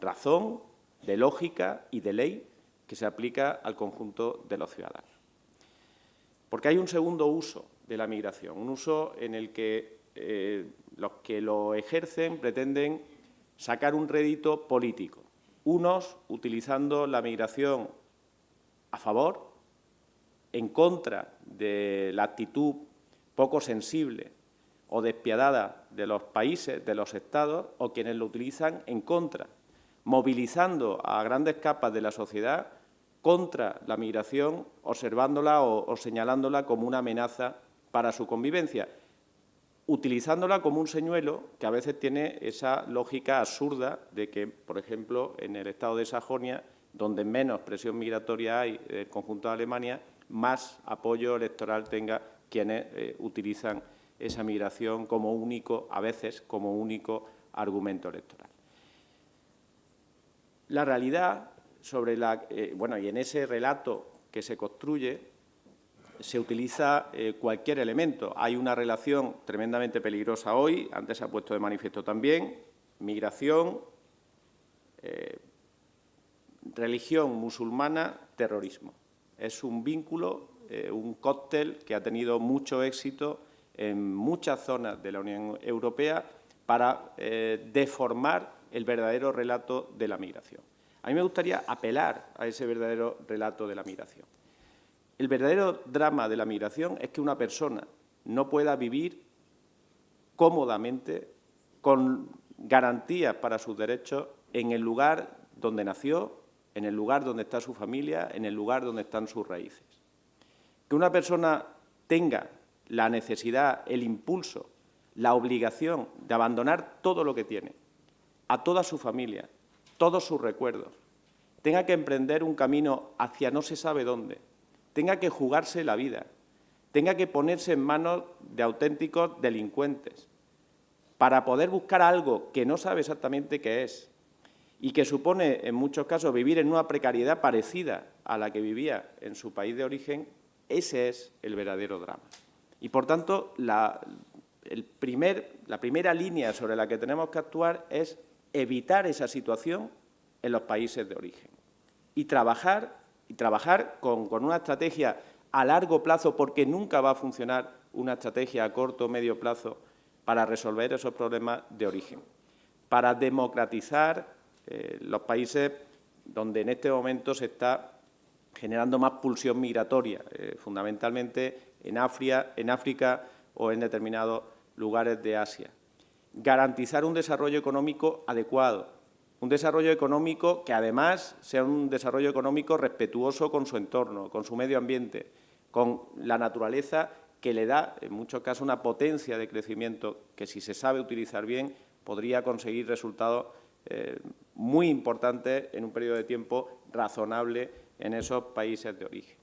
Speaker 5: razón, de lógica y de ley que se aplica al conjunto de los ciudadanos. Porque hay un segundo uso de la migración, un uso en el que los que lo ejercen pretenden sacar un rédito político, unos utilizando la migración a favor, en contra de la actitud poco sensible o despiadada de los países, de los Estados, o quienes lo utilizan en contra, movilizando a grandes capas de la sociedad contra la migración, observándola o señalándola como una amenaza para su convivencia, utilizándola como un señuelo que a veces tiene esa lógica absurda de que, por ejemplo, en el estado de Sajonia, donde menos presión migratoria hay del conjunto de Alemania, más apoyo electoral tenga quienes utilizan esa migración como único, a veces, como único argumento electoral. La realidad sobre la... y en ese relato que se construye se utiliza cualquier elemento. Hay una relación tremendamente peligrosa hoy, antes se ha puesto de manifiesto también, migración, religión musulmana, terrorismo. Es un vínculo, un cóctel que ha tenido mucho éxito en muchas zonas de la Unión Europea para deformar el verdadero relato de la migración. A mí me gustaría apelar a ese verdadero relato de la migración. El verdadero drama de la migración es que una persona no pueda vivir cómodamente, con garantías para sus derechos, en el lugar donde nació, en el lugar donde está su familia, en el lugar donde están sus raíces. Que una persona tenga la necesidad, el impulso, la obligación de abandonar todo lo que tiene, a toda su familia, todos sus recuerdos, tenga que emprender un camino hacia no se sabe dónde, tenga que jugarse la vida, tenga que ponerse en manos de auténticos delincuentes para poder buscar algo que no sabe exactamente qué es y que supone, en muchos casos, vivir en una precariedad parecida a la que vivía en su país de origen, ese es el verdadero drama. Y, por tanto, la primera línea sobre la que tenemos que actuar es evitar esa situación en los países de origen y trabajar con una estrategia a largo plazo, porque nunca va a funcionar una estrategia a corto o medio plazo para resolver esos problemas de origen, para democratizar los países donde en este momento se está generando más pulsión migratoria, fundamentalmente en África o en determinados lugares de Asia. Garantizar un desarrollo económico adecuado, un desarrollo económico que además sea un desarrollo económico respetuoso con su entorno, con su medio ambiente, con la naturaleza, que le da, en muchos casos, una potencia de crecimiento que, si se sabe utilizar bien, podría conseguir resultados muy importantes en un periodo de tiempo razonable en esos países de origen.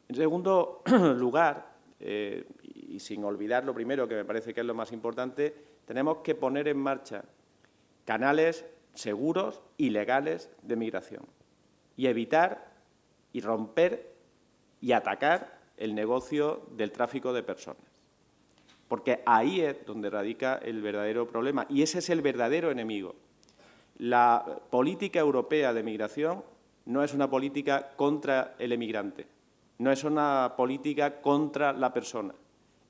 Speaker 5: En segundo lugar, y sin olvidar lo primero, que me parece que es lo más importante, tenemos que poner en marcha canales seguros y legales de migración y evitar y romper y atacar el negocio del tráfico de personas. Porque ahí es donde radica el verdadero problema y ese es el verdadero enemigo. La política europea de migración no es una política contra el emigrante, no es una política contra la persona,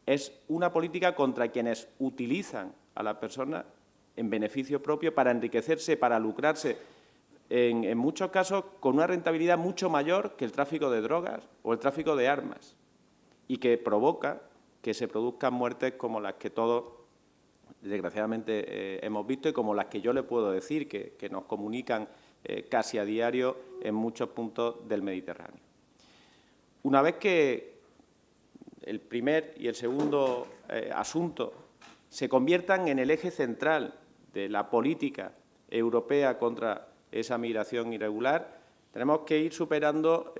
Speaker 5: es una política contra quienes utilizan a la persona en beneficio propio para enriquecerse, para lucrarse, en muchos casos con una rentabilidad mucho mayor que el tráfico de drogas o el tráfico de armas, y que provoca que se produzcan muertes como las que todos, desgraciadamente, hemos visto y como las que yo le puedo decir, que nos comunican casi a diario en muchos puntos del Mediterráneo. Una vez que el primer y el segundo asunto se conviertan en el eje central de la política europea contra esa migración irregular, tenemos que ir superando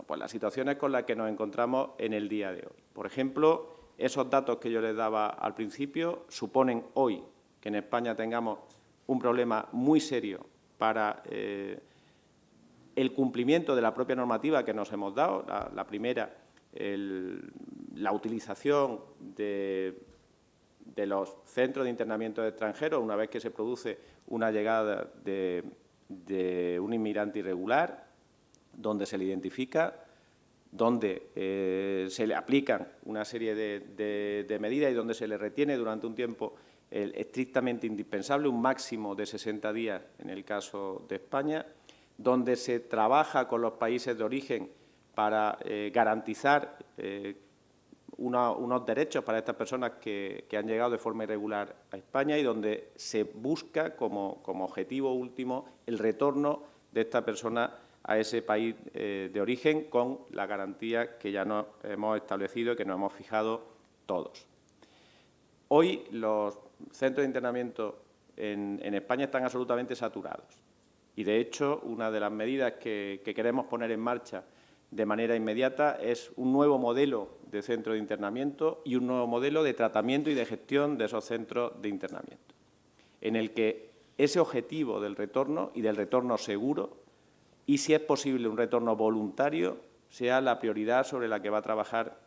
Speaker 5: pues las situaciones con las que nos encontramos en el día de hoy. Por ejemplo, esos datos que yo les daba al principio suponen hoy que en España tengamos un problema muy serio para el cumplimiento de la propia normativa que nos hemos dado. La primera, la utilización de los centros de internamiento de extranjeros una vez que se produce una llegada de un inmigrante irregular, donde se le identifica, donde se le aplican una serie de medidas y donde se le retiene durante un tiempo estrictamente indispensable, un máximo de 60 días en el caso de España, donde se trabaja con los países de origen para garantizar unos derechos para estas personas que han llegado de forma irregular a España y donde se busca como objetivo último el retorno de esta persona a ese país de origen con la garantía que ya nos hemos establecido y que nos hemos fijado todos. Hoy los centros de internamiento en España están absolutamente saturados y, de hecho, una de las medidas que queremos poner en marcha de manera inmediata es un nuevo modelo de centro de internamiento y un nuevo modelo de tratamiento y de gestión de esos centros de internamiento, en el que ese objetivo del retorno y del retorno seguro y, si es posible, un retorno voluntario, sea la prioridad sobre la que va a trabajar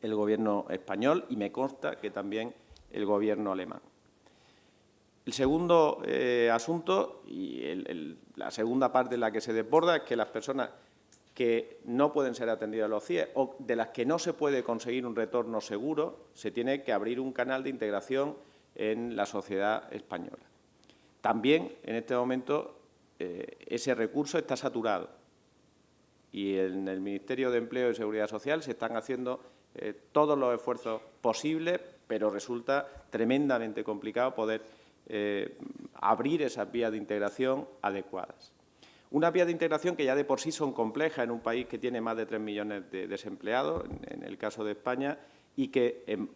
Speaker 5: el Gobierno español y me consta que también el Gobierno alemán. El segundo asunto y la segunda parte en la que se desborda es que las personas que no pueden ser atendidas a los CIE o de las que no se puede conseguir un retorno seguro, se tiene que abrir un canal de integración en la sociedad española. También, en este momento, ese recurso está saturado y en el Ministerio de Empleo y Seguridad Social se están haciendo todos los esfuerzos posibles, pero resulta tremendamente complicado poder abrir esas vías de integración adecuadas. Unas vías de integración que ya de por sí son complejas en un país que tiene más de 3 millones de desempleados, en el caso de España, y que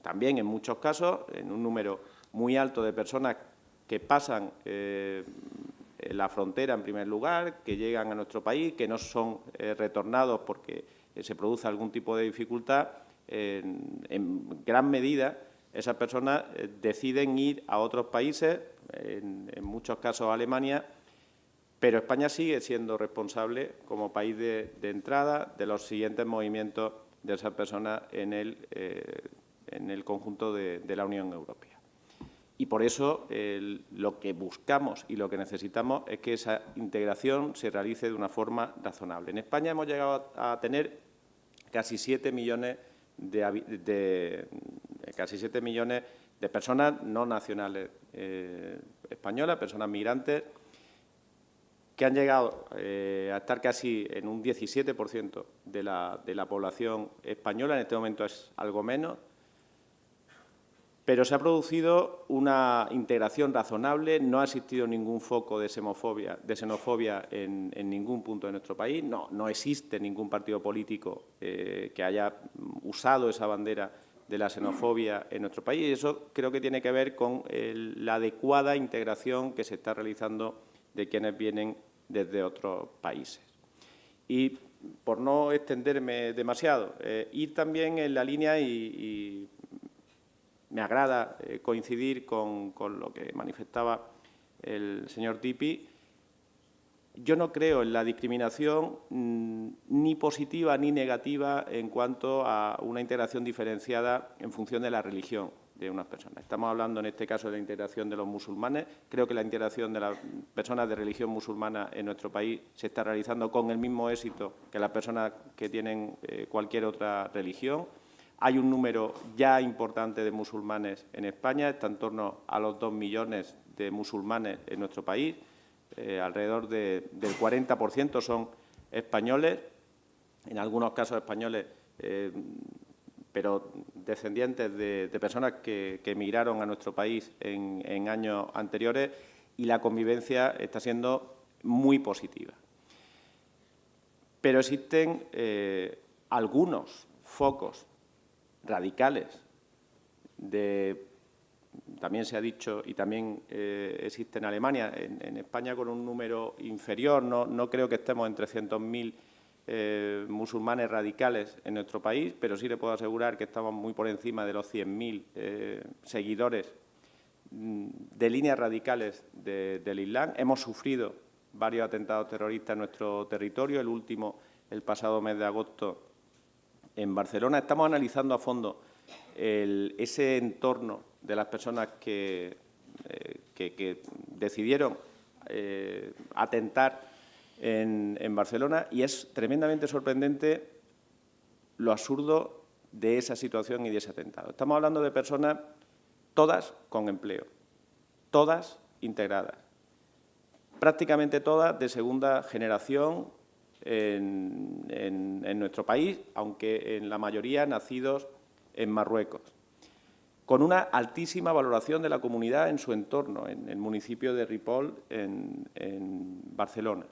Speaker 5: también en muchos casos, en un número muy alto de personas que pasan la frontera en primer lugar, que llegan a nuestro país, que no son retornados porque se produce algún tipo de dificultad, en gran medida esas personas deciden ir a otros países, en muchos casos a Alemania, pero España sigue siendo responsable como país de entrada de los siguientes movimientos de esas personas en el conjunto de la Unión Europea. Y por eso lo que buscamos y lo que necesitamos es que esa integración se realice de una forma razonable. En España hemos llegado a tener casi 7 millones de personas no nacionales españolas, personas migrantes, que han llegado a estar casi en un 17% de la población española. En este momento es algo menos. Pero se ha producido una integración razonable, no ha existido ningún foco de xenofobia en ningún punto de nuestro país, no existe ningún partido político que haya usado esa bandera de la xenofobia en nuestro país y eso creo que tiene que ver con la adecuada integración que se está realizando de quienes vienen desde otros países. Y por no extenderme demasiado, ir también en la línea y me agrada coincidir con lo que manifestaba el señor Tipi. Yo no creo en la discriminación ni positiva ni negativa en cuanto a una integración diferenciada en función de la religión de unas personas. Estamos hablando en este caso de la integración de los musulmanes. Creo que la integración de las personas de religión musulmana en nuestro país se está realizando con el mismo éxito que las personas que tienen cualquier otra religión. Hay un número ya importante de musulmanes en España, está en torno a los 2 millones de musulmanes en nuestro país, alrededor del 40% son españoles, en algunos casos españoles, pero descendientes de personas que emigraron a nuestro país en años anteriores y la convivencia está siendo muy positiva. Pero existen algunos focos radicales también se ha dicho y también existe en Alemania, en España con un número inferior, no creo que estemos en 300.000 musulmanes radicales en nuestro país, pero sí le puedo asegurar que estamos muy por encima de los 100.000 seguidores de líneas radicales del Islam. Hemos sufrido varios atentados terroristas en nuestro territorio, el último el pasado mes de agosto en Barcelona. Estamos analizando a fondo ese entorno de las personas que decidieron atentar en Barcelona y es tremendamente sorprendente lo absurdo de esa situación y de ese atentado. Estamos hablando de personas todas con empleo, todas integradas, prácticamente todas de segunda generación en nuestro país, aunque en la mayoría nacidos en Marruecos, con una altísima valoración de la comunidad en su entorno, en el municipio de Ripoll, en Barcelona,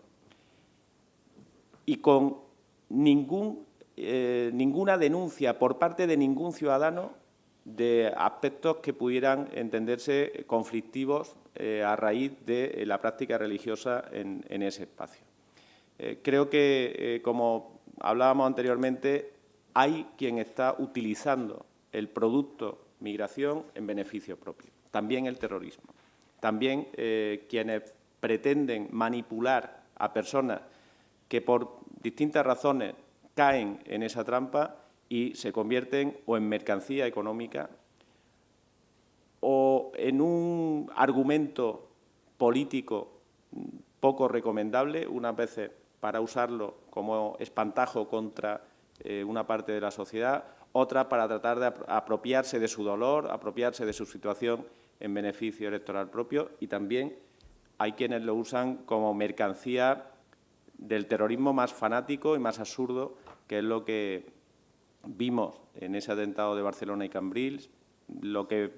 Speaker 5: y con ninguna denuncia por parte de ningún ciudadano de aspectos que pudieran entenderse conflictivos a raíz de la práctica religiosa en ese espacio. Creo que, como hablábamos anteriormente, hay quien está utilizando el producto migración en beneficio propio, también el terrorismo, también quienes pretenden manipular a personas que por distintas razones caen en esa trampa y se convierten o en mercancía económica o en un argumento político poco recomendable, unas veces para usarlo como espantajo contra una parte de la sociedad, otras para tratar de apropiarse de su dolor, apropiarse de su situación en beneficio electoral propio, y también hay quienes lo usan como mercancía del terrorismo más fanático y más absurdo, que es lo que vimos en ese atentado de Barcelona y Cambrils, lo que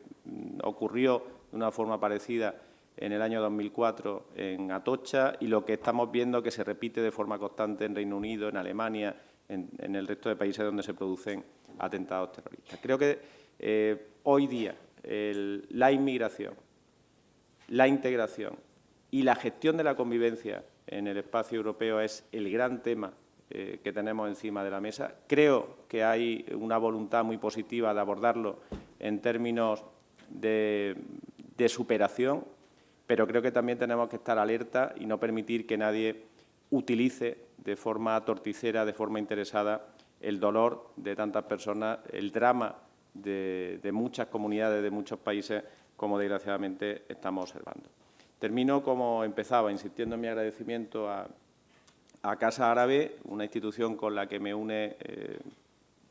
Speaker 5: ocurrió de una forma parecida en el año 2004 en Atocha y lo que estamos viendo que se repite de forma constante en Reino Unido, en Alemania, en el resto de países donde se producen atentados terroristas. Creo que hoy día la inmigración, la integración y la gestión de la convivencia en el espacio europeo es el gran tema que tenemos encima de la mesa. Creo que hay una voluntad muy positiva de abordarlo en términos de superación, pero creo que también tenemos que estar alerta y no permitir que nadie utilice de forma torticera, de forma interesada, el dolor de tantas personas, el drama de muchas comunidades, de muchos países, como desgraciadamente estamos observando. Termino como empezaba, insistiendo en mi agradecimiento a Casa Árabe, una institución con la que me une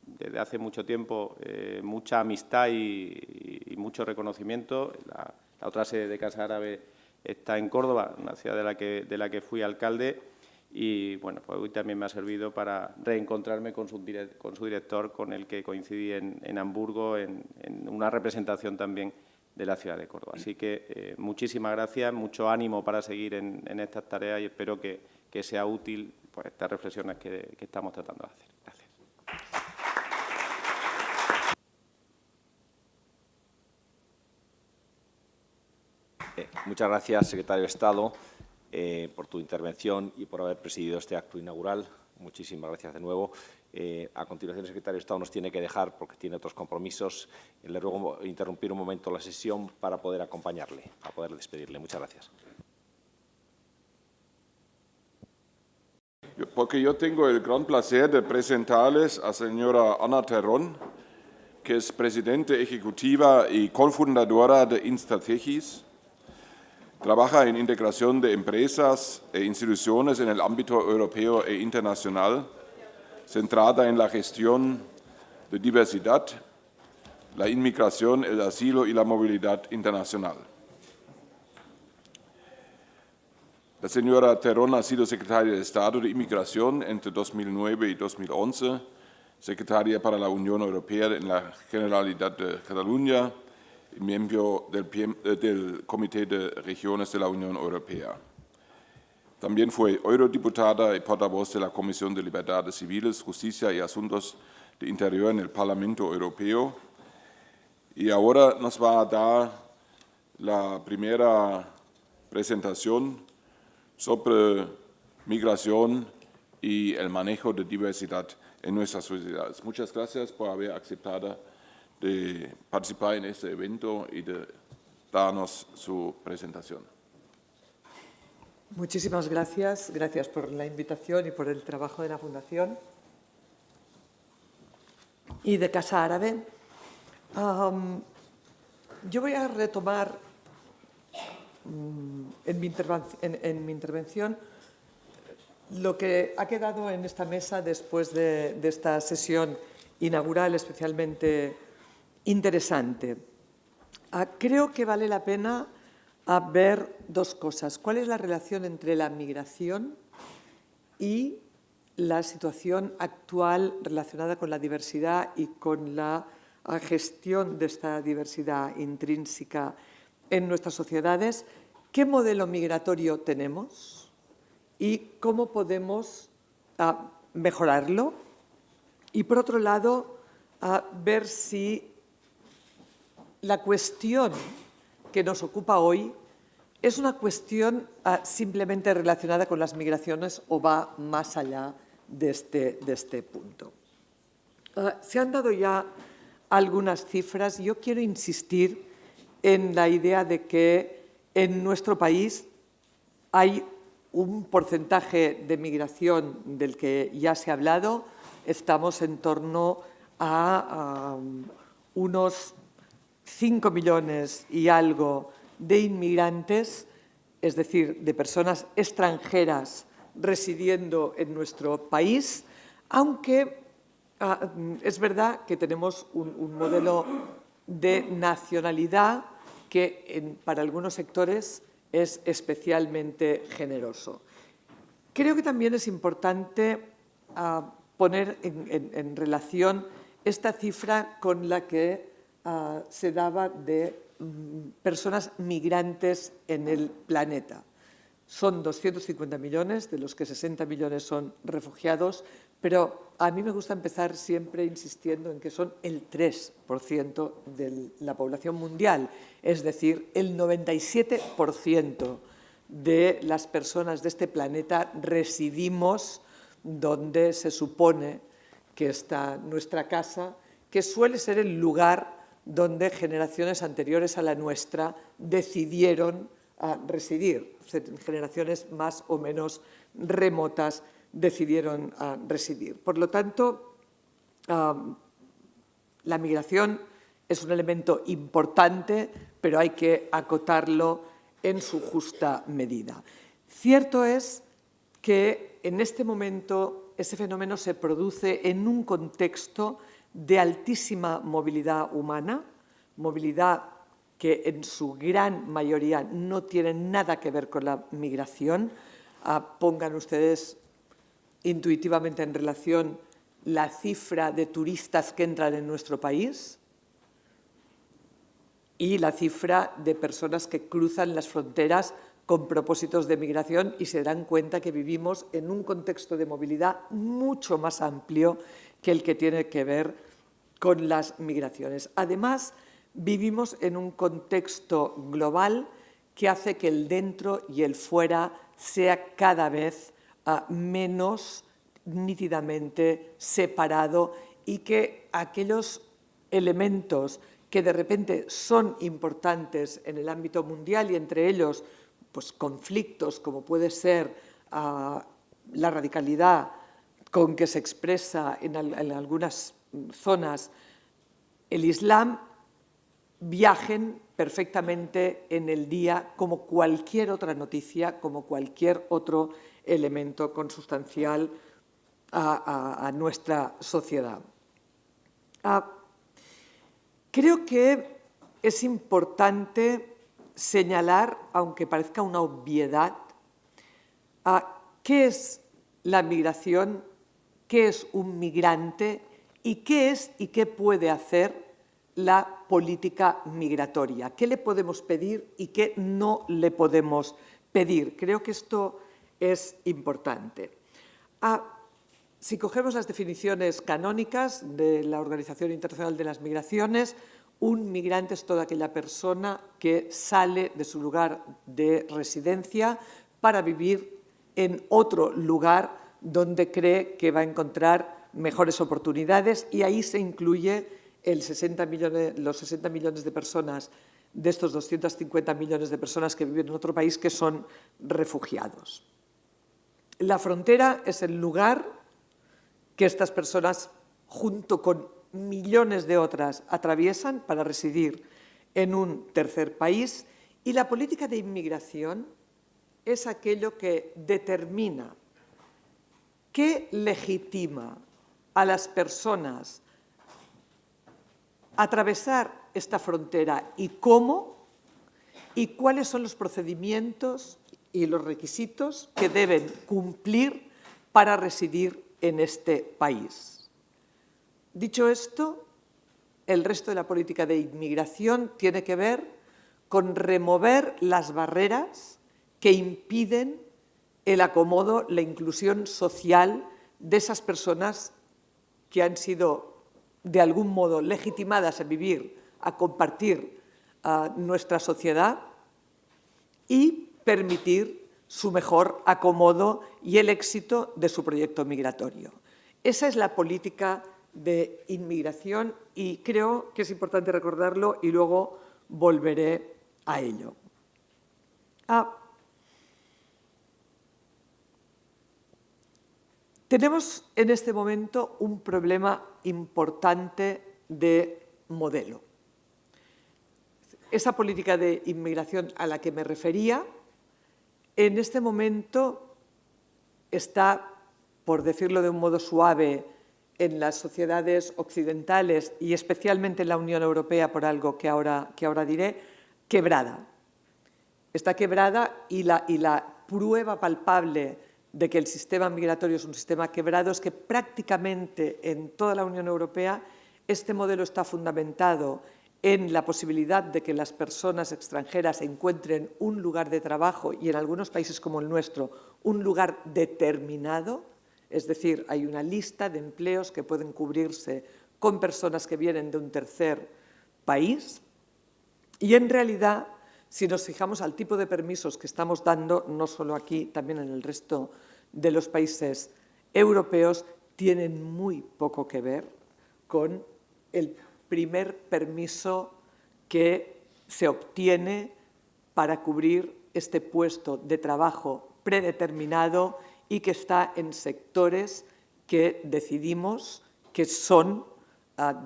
Speaker 5: desde hace mucho tiempo mucha amistad y mucho reconocimiento. La otra sede de Casa Árabe está en Córdoba, una ciudad de la que fui alcalde, y bueno, pues hoy también me ha servido para reencontrarme con su director, con el que coincidí en Hamburgo, en una representación también de la ciudad de Córdoba. Así que muchísimas gracias, mucho ánimo para seguir en estas tareas y espero que sea útil pues, estas reflexiones que estamos tratando de hacer. Gracias.
Speaker 1: Muchas gracias, secretario de Estado, por tu intervención y por haber presidido este acto inaugural. Muchísimas gracias de nuevo. A continuación, el secretario de Estado nos tiene que dejar porque tiene otros compromisos. Le ruego interrumpir un momento la sesión para poder acompañarle, para poder despedirle. Muchas gracias.
Speaker 2: Porque yo tengo el gran placer de presentarles a señora Ana Terrón, que es presidenta ejecutiva y cofundadora de Instrategis. Trabaja en integración de empresas e instituciones en el ámbito europeo e internacional, centrada en la gestión de diversidad, la inmigración, el asilo y la movilidad internacional. La señora Terrón ha sido secretaria de Estado de Inmigración entre 2009 y 2011, secretaria para la Unión Europea en la Generalidad de Cataluña y miembro del Comité de Regiones de la Unión Europea. También fue eurodiputada y portavoz de la Comisión de Libertades Civiles, Justicia y Asuntos de Interior en el Parlamento Europeo. Y ahora nos va a dar la primera presentación sobre migración y el manejo de diversidad en nuestras sociedades. Muchas gracias por haber aceptado de participar en este evento y de darnos su presentación.
Speaker 6: Muchísimas gracias. Gracias por la invitación y por el trabajo de la Fundación y de Casa Árabe. Yo voy a retomar en mi intervención lo que ha quedado en esta mesa después de esta sesión inaugural especialmente interesante. Creo que vale la pena ver dos cosas. ¿Cuál es la relación entre la migración y la situación actual relacionada con la diversidad y con la gestión de esta diversidad intrínseca en nuestras sociedades, qué modelo migratorio tenemos y cómo podemos mejorarlo. Y, por otro lado, ver si la cuestión que nos ocupa hoy es una cuestión simplemente relacionada con las migraciones o va más allá de este punto. Se han dado ya algunas cifras. Yo quiero insistir en la idea de que en nuestro país hay un porcentaje de migración del que ya se ha hablado. Estamos en torno a unos 5 millones y algo de inmigrantes, es decir, de personas extranjeras residiendo en nuestro país, aunque es verdad que tenemos un modelo de nacionalidad que para algunos sectores es especialmente generoso. Creo que también es importante poner en relación esta cifra con la que se daba de personas migrantes en el planeta. Son 250 millones, de los que 60 millones son refugiados, pero a mí me gusta empezar siempre insistiendo en que son el 3% de la población mundial, es decir, el 97% de las personas de este planeta residimos donde se supone que está nuestra casa, que suele ser el lugar donde generaciones anteriores a la nuestra decidieron residir. Generaciones más o menos remotas decidieron residir. Por lo tanto, la migración es un elemento importante, pero hay que acotarlo en su justa medida. Cierto es que en este momento ese fenómeno se produce en un contexto de altísima movilidad humana, movilidad que en su gran mayoría no tiene nada que ver con la migración. Pongan ustedes intuitivamente en relación la cifra de turistas que entran en nuestro país y la cifra de personas que cruzan las fronteras con propósitos de migración y se dan cuenta que vivimos en un contexto de movilidad mucho más amplio que el que tiene que ver con las migraciones. Además, vivimos en un contexto global que hace que el dentro y el fuera sea cada vez menos nítidamente separado y que aquellos elementos que de repente son importantes en el ámbito mundial y entre ellos pues, conflictos como puede ser la radicalidad con que se expresa en algunas zonas el Islam, viajen perfectamente en el día como cualquier otra noticia, como cualquier otro elemento consustancial a nuestra sociedad. Creo que es importante señalar, aunque parezca una obviedad, qué es la migración, qué es un migrante y qué es y qué puede hacer la política migratoria. ¿Qué le podemos pedir y qué no le podemos pedir? Creo que esto es importante. Si cogemos las definiciones canónicas de la Organización Internacional de las Migraciones, un migrante es toda aquella persona que sale de su lugar de residencia para vivir en otro lugar donde cree que va a encontrar mejores oportunidades y ahí se incluye los 60 millones de personas, de estos 250 millones de personas que viven en otro país que son refugiados. La frontera es el lugar que estas personas, junto con millones de otras, atraviesan para residir en un tercer país y la política de inmigración es aquello que determina qué legitima a las personas atravesar esta frontera y cómo, y cuáles son los procedimientos y los requisitos que deben cumplir para residir en este país. Dicho esto, el resto de la política de inmigración tiene que ver con remover las barreras que impiden el acomodo, la inclusión social de esas personas que han sido de algún modo legitimadas a vivir, a compartir nuestra sociedad y permitir su mejor acomodo y el éxito de su proyecto migratorio. Esa es la política de inmigración y creo que es importante recordarlo y luego volveré a ello. Tenemos en este momento un problema importante de modelo. Esa política de inmigración a la que me refería, en este momento está, por decirlo de un modo suave, en las sociedades occidentales y especialmente en la Unión Europea, por algo que ahora diré, quebrada. Está quebrada y la prueba palpable de que el sistema migratorio es un sistema quebrado es que prácticamente en toda la Unión Europea este modelo está fundamentado en la posibilidad de que las personas extranjeras encuentren un lugar de trabajo y en algunos países como el nuestro un lugar determinado, es decir, hay una lista de empleos que pueden cubrirse con personas que vienen de un tercer país y en realidad, si nos fijamos al tipo de permisos que estamos dando, no solo aquí, también en el resto de los países europeos, tienen muy poco que ver con el primer permiso que se obtiene para cubrir este puesto de trabajo predeterminado y que está en sectores que decidimos que son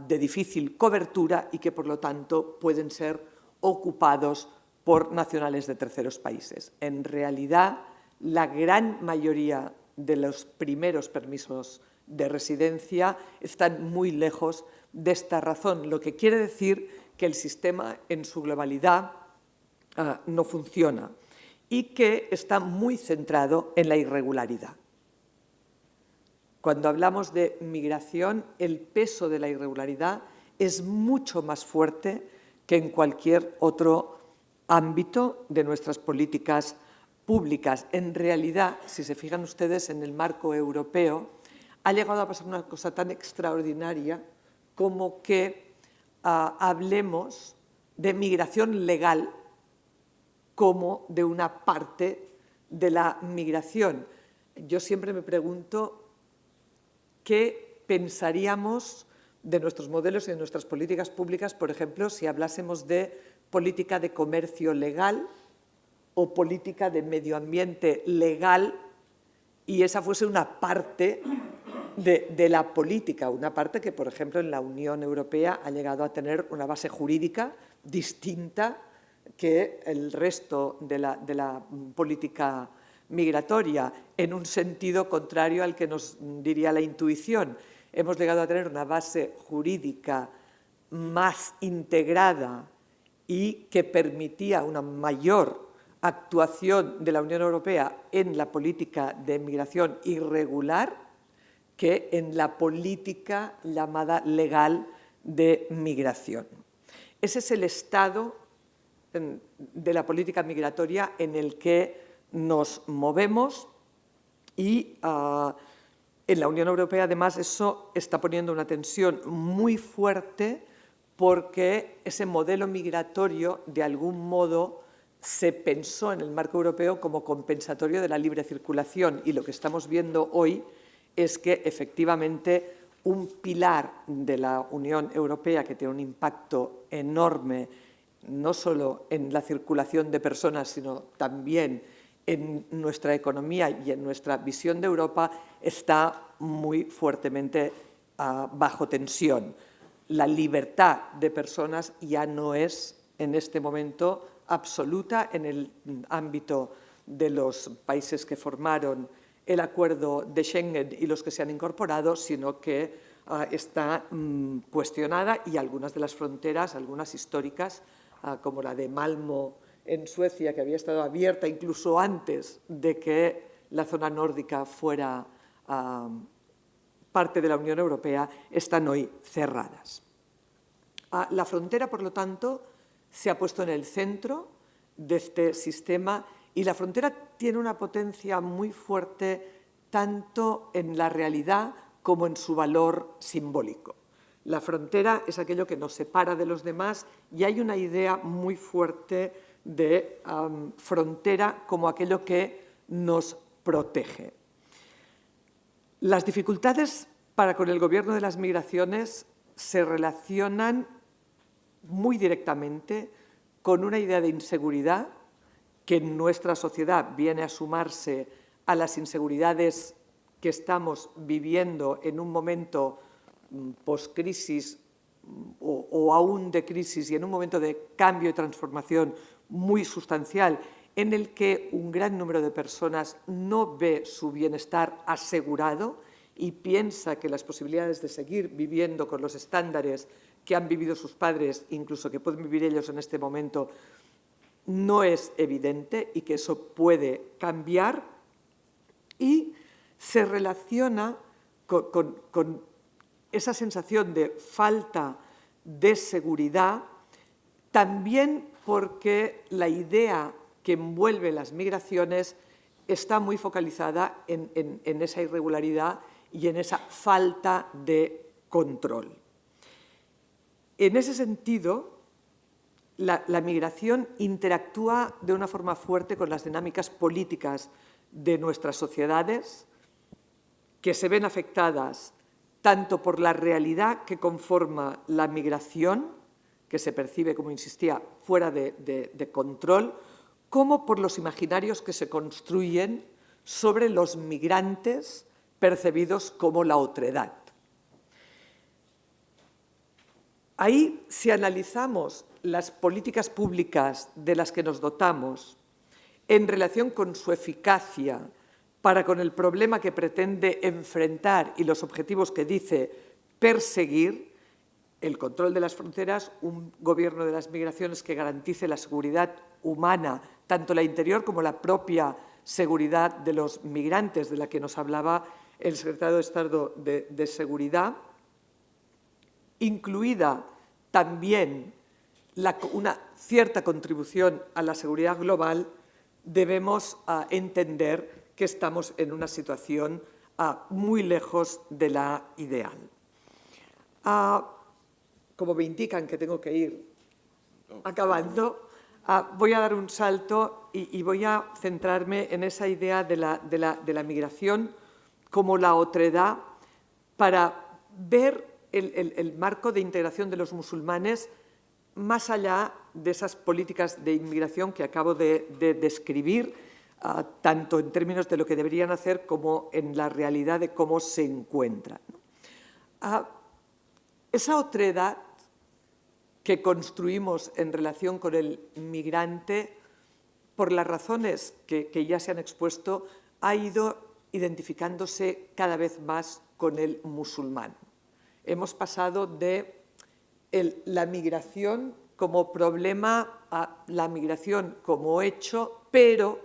Speaker 6: de difícil cobertura y que, por lo tanto, pueden ser ocupados por nacionales de terceros países. En realidad, la gran mayoría de los primeros permisos de residencia están muy lejos de esta razón, lo que quiere decir que el sistema en su globalidad no funciona y que está muy centrado en la irregularidad. Cuando hablamos de migración, el peso de la irregularidad es mucho más fuerte que en cualquier otro ámbito de nuestras políticas públicas. En realidad, si se fijan ustedes en el marco europeo, ha llegado a pasar una cosa tan extraordinaria como que hablemos de migración legal como de una parte de la migración. Yo siempre me pregunto qué pensaríamos de nuestros modelos y de nuestras políticas públicas, por ejemplo, si hablásemos de política de comercio legal o política de medio ambiente legal y esa fuese una parte de la política, una parte que, por ejemplo, en la Unión Europea ha llegado a tener una base jurídica distinta que el resto de la política migratoria, en un sentido contrario al que nos diría la intuición. Hemos llegado a tener una base jurídica más integrada y que permitía una mayor actuación de la Unión Europea en la política de migración irregular que en la política llamada legal de migración. Ese es el estado de la política migratoria en el que nos movemos y en la Unión Europea, además, eso está poniendo una tensión muy fuerte porque ese modelo migratorio, de algún modo, se pensó en el marco europeo como compensatorio de la libre circulación y lo que estamos viendo hoy es que, efectivamente, un pilar de la Unión Europea que tiene un impacto enorme, no solo en la circulación de personas, sino también en nuestra economía y en nuestra visión de Europa, está muy fuertemente bajo tensión. La libertad de personas ya no es, en este momento, absoluta en el ámbito de los países que formaron el acuerdo de Schengen y los que se han incorporado, sino que está cuestionada y algunas de las fronteras, algunas históricas, como la de Malmö en Suecia, que había estado abierta incluso antes de que la zona nórdica fuera parte de la Unión Europea están hoy cerradas. La frontera, por lo tanto, se ha puesto en el centro de este sistema y la frontera tiene una potencia muy fuerte tanto en la realidad como en su valor simbólico. La frontera es aquello que nos separa de los demás y hay una idea muy fuerte de frontera como aquello que nos protege. Las dificultades para con el gobierno de las migraciones se relacionan muy directamente con una idea de inseguridad que en nuestra sociedad viene a sumarse a las inseguridades que estamos viviendo en un momento post-crisis o aún de crisis y en un momento de cambio y transformación muy sustancial en el que un gran número de personas no ve su bienestar asegurado y piensa que las posibilidades de seguir viviendo con los estándares que han vivido sus padres, incluso que pueden vivir ellos en este momento, no es evidente y que eso puede cambiar, y se relaciona con esa sensación de falta de seguridad también porque la idea que envuelve las migraciones está muy focalizada en esa irregularidad y en esa falta de control. En ese sentido, la migración interactúa de una forma fuerte con las dinámicas políticas de nuestras sociedades, que se ven afectadas tanto por la realidad que conforma la migración, que se percibe, como insistía, fuera de control, como por los imaginarios que se construyen sobre los migrantes percibidos como la otredad. Ahí, si analizamos las políticas públicas de las que nos dotamos en relación con su eficacia para con el problema que pretende enfrentar y los objetivos que dice perseguir, el control de las fronteras, un gobierno de las migraciones que garantice la seguridad humana, tanto la interior como la propia seguridad de los migrantes, de la que nos hablaba el secretario de Estado de Seguridad, incluida también una cierta contribución a la seguridad global, debemos entender que estamos en una situación muy lejos de la ideal. Como me indican que tengo que ir acabando, voy a dar un salto y voy a centrarme en esa idea de la migración como la otredad para ver el marco de integración de los musulmanes más allá de esas políticas de inmigración que acabo de describir, tanto en términos de lo que deberían hacer como en la realidad de cómo se encuentran. Esa otredad que construimos en relación con el migrante, por las razones que ya se han expuesto, ha ido identificándose cada vez más con el musulmán. Hemos pasado de la migración como problema a la migración como hecho, pero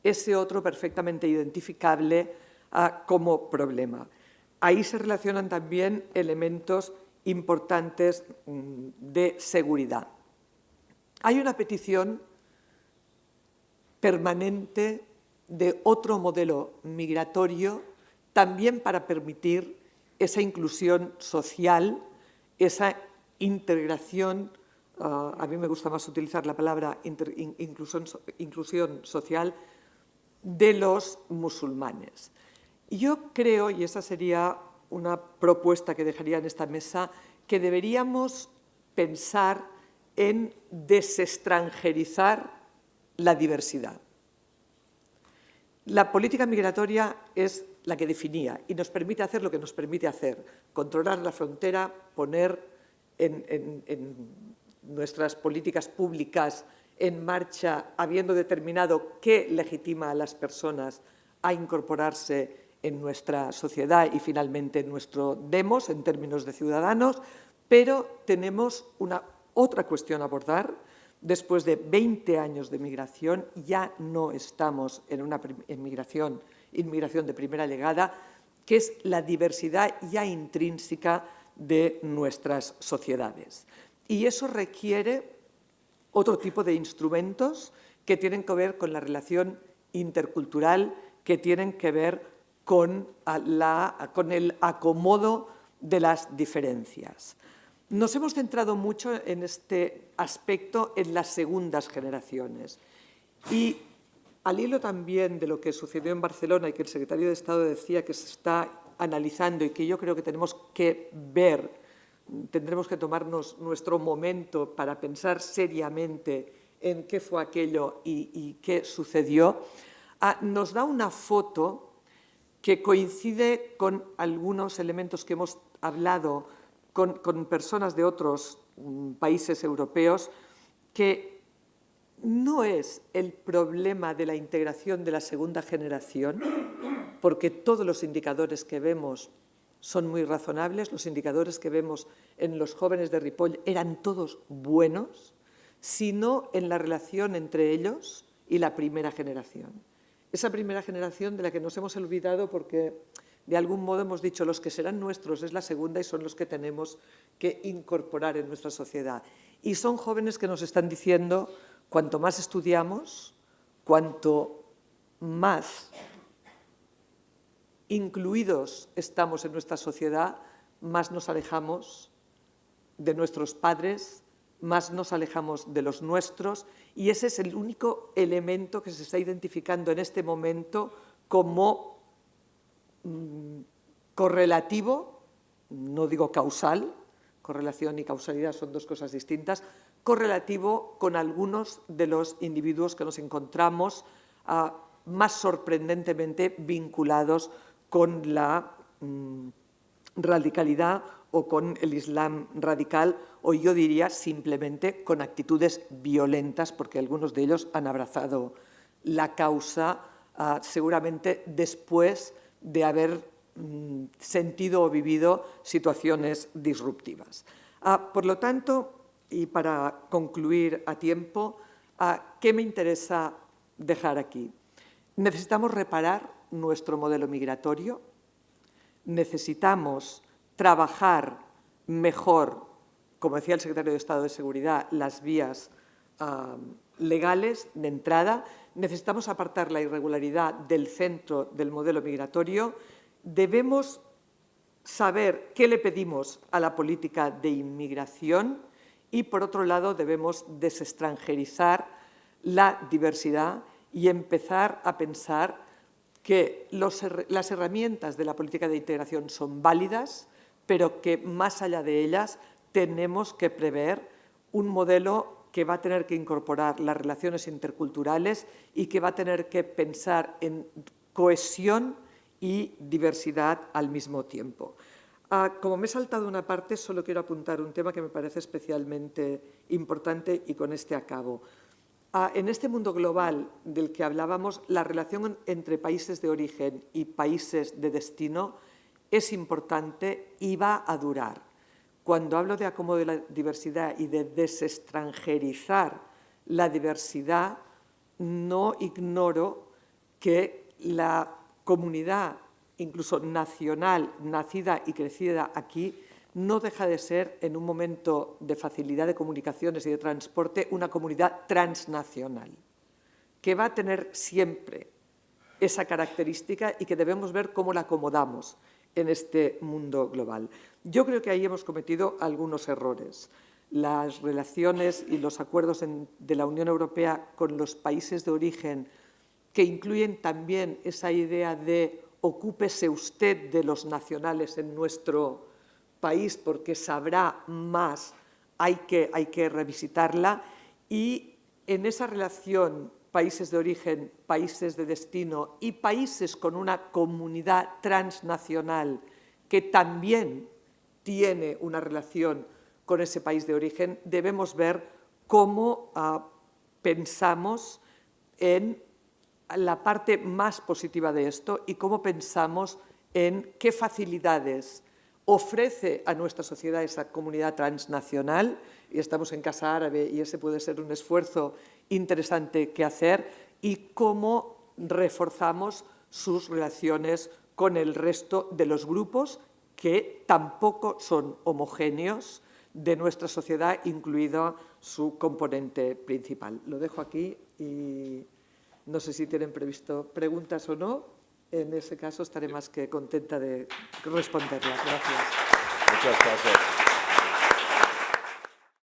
Speaker 6: ese otro perfectamente identificable como problema. Ahí se relacionan también elementos importantes de seguridad. Hay una petición permanente de otro modelo migratorio también para permitir esa inclusión social, esa integración, a mí me gusta más utilizar la palabra inclusión social, de los musulmanes. Yo creo, y esa sería una propuesta que dejaría en esta mesa, que deberíamos pensar en desextranjerizar la diversidad. La política migratoria es la que definía y nos permite hacer lo que nos permite hacer, controlar la frontera, poner en nuestras políticas públicas en marcha, habiendo determinado qué legitima a las personas a incorporarse en nuestra sociedad y finalmente en nuestro demos en términos de ciudadanos, pero tenemos otra cuestión a abordar. Después de 20 años de migración, ya no estamos en una inmigración de primera llegada que es la diversidad ya intrínseca de nuestras sociedades. Y eso requiere otro tipo de instrumentos que tienen que ver con la relación intercultural, que tienen que ver con el acomodo de las diferencias. Nos hemos centrado mucho en este aspecto en las segundas generaciones. Y al hilo también de lo que sucedió en Barcelona y que el secretario de Estado decía que se está analizando y que yo creo que tenemos que ver, tendremos que tomarnos nuestro momento para pensar seriamente en qué fue aquello y qué sucedió, nos da una foto que coincide con algunos elementos que hemos hablado con personas de otros países europeos, que no es el problema de la integración de la segunda generación, porque todos los indicadores que vemos son muy razonables, los indicadores que vemos en los jóvenes de Ripoll eran todos buenos, sino en la relación entre ellos y la primera generación. Esa primera generación de la que nos hemos olvidado porque de algún modo hemos dicho los que serán nuestros es la segunda y son los que tenemos que incorporar en nuestra sociedad. Y son jóvenes que nos están diciendo cuanto más estudiamos, cuanto más incluidos estamos en nuestra sociedad, más nos alejamos de nuestros padres, más nos alejamos de los nuestros, y ese es el único elemento que se está identificando en este momento como correlativo, no digo causal, correlación y causalidad son dos cosas distintas, correlativo con algunos de los individuos que nos encontramos más sorprendentemente vinculados con la radicalidad o con el Islam radical, o yo diría simplemente con actitudes violentas, porque algunos de ellos han abrazado la causa seguramente después de haber sentido o vivido situaciones disruptivas. Por lo tanto, y para concluir a tiempo, ¿qué me interesa dejar aquí? Necesitamos reparar nuestro modelo migratorio, necesitamos trabajar mejor, como decía el secretario de Estado de Seguridad, las vías legales de entrada, necesitamos apartar la irregularidad del centro del modelo migratorio, debemos saber qué le pedimos a la política de inmigración y, por otro lado, debemos desextranjerizar la diversidad y empezar a pensar que las herramientas de la política de integración son válidas, pero que más allá de ellas tenemos que prever un modelo que va a tener que incorporar las relaciones interculturales y que va a tener que pensar en cohesión y diversidad al mismo tiempo. Como me he saltado una parte, solo quiero apuntar un tema que me parece especialmente importante y con este acabo. En este mundo global del que hablábamos, la relación entre países de origen y países de destino es importante y va a durar. Cuando hablo de acomodo de la diversidad y de desextranjerizar la diversidad, no ignoro que la comunidad, incluso nacional, nacida y crecida aquí, no deja de ser, en un momento de facilidad de comunicaciones y de transporte, una comunidad transnacional, que va a tener siempre esa característica y que debemos ver cómo la acomodamos en este mundo global. Yo creo que ahí hemos cometido algunos errores. Las relaciones y los acuerdos de la Unión Europea con los países de origen, que incluyen también esa idea de ocúpese usted de los nacionales en nuestro país porque sabrá más, hay que revisitarla, y en esa relación países de origen, países de destino y países con una comunidad transnacional que también tiene una relación con ese país de origen, debemos ver cómo pensamos en la parte más positiva de esto y cómo pensamos en qué facilidades ofrece a nuestra sociedad esa comunidad transnacional, y estamos en Casa Árabe y ese puede ser un esfuerzo interesante que hacer, y cómo reforzamos sus relaciones con el resto de los grupos que tampoco son homogéneos de nuestra sociedad, incluido su componente principal. Lo dejo aquí y no sé si tienen previsto preguntas o no. En ese caso estaré más que contenta de responderlas. Gracias.
Speaker 2: Muchas gracias.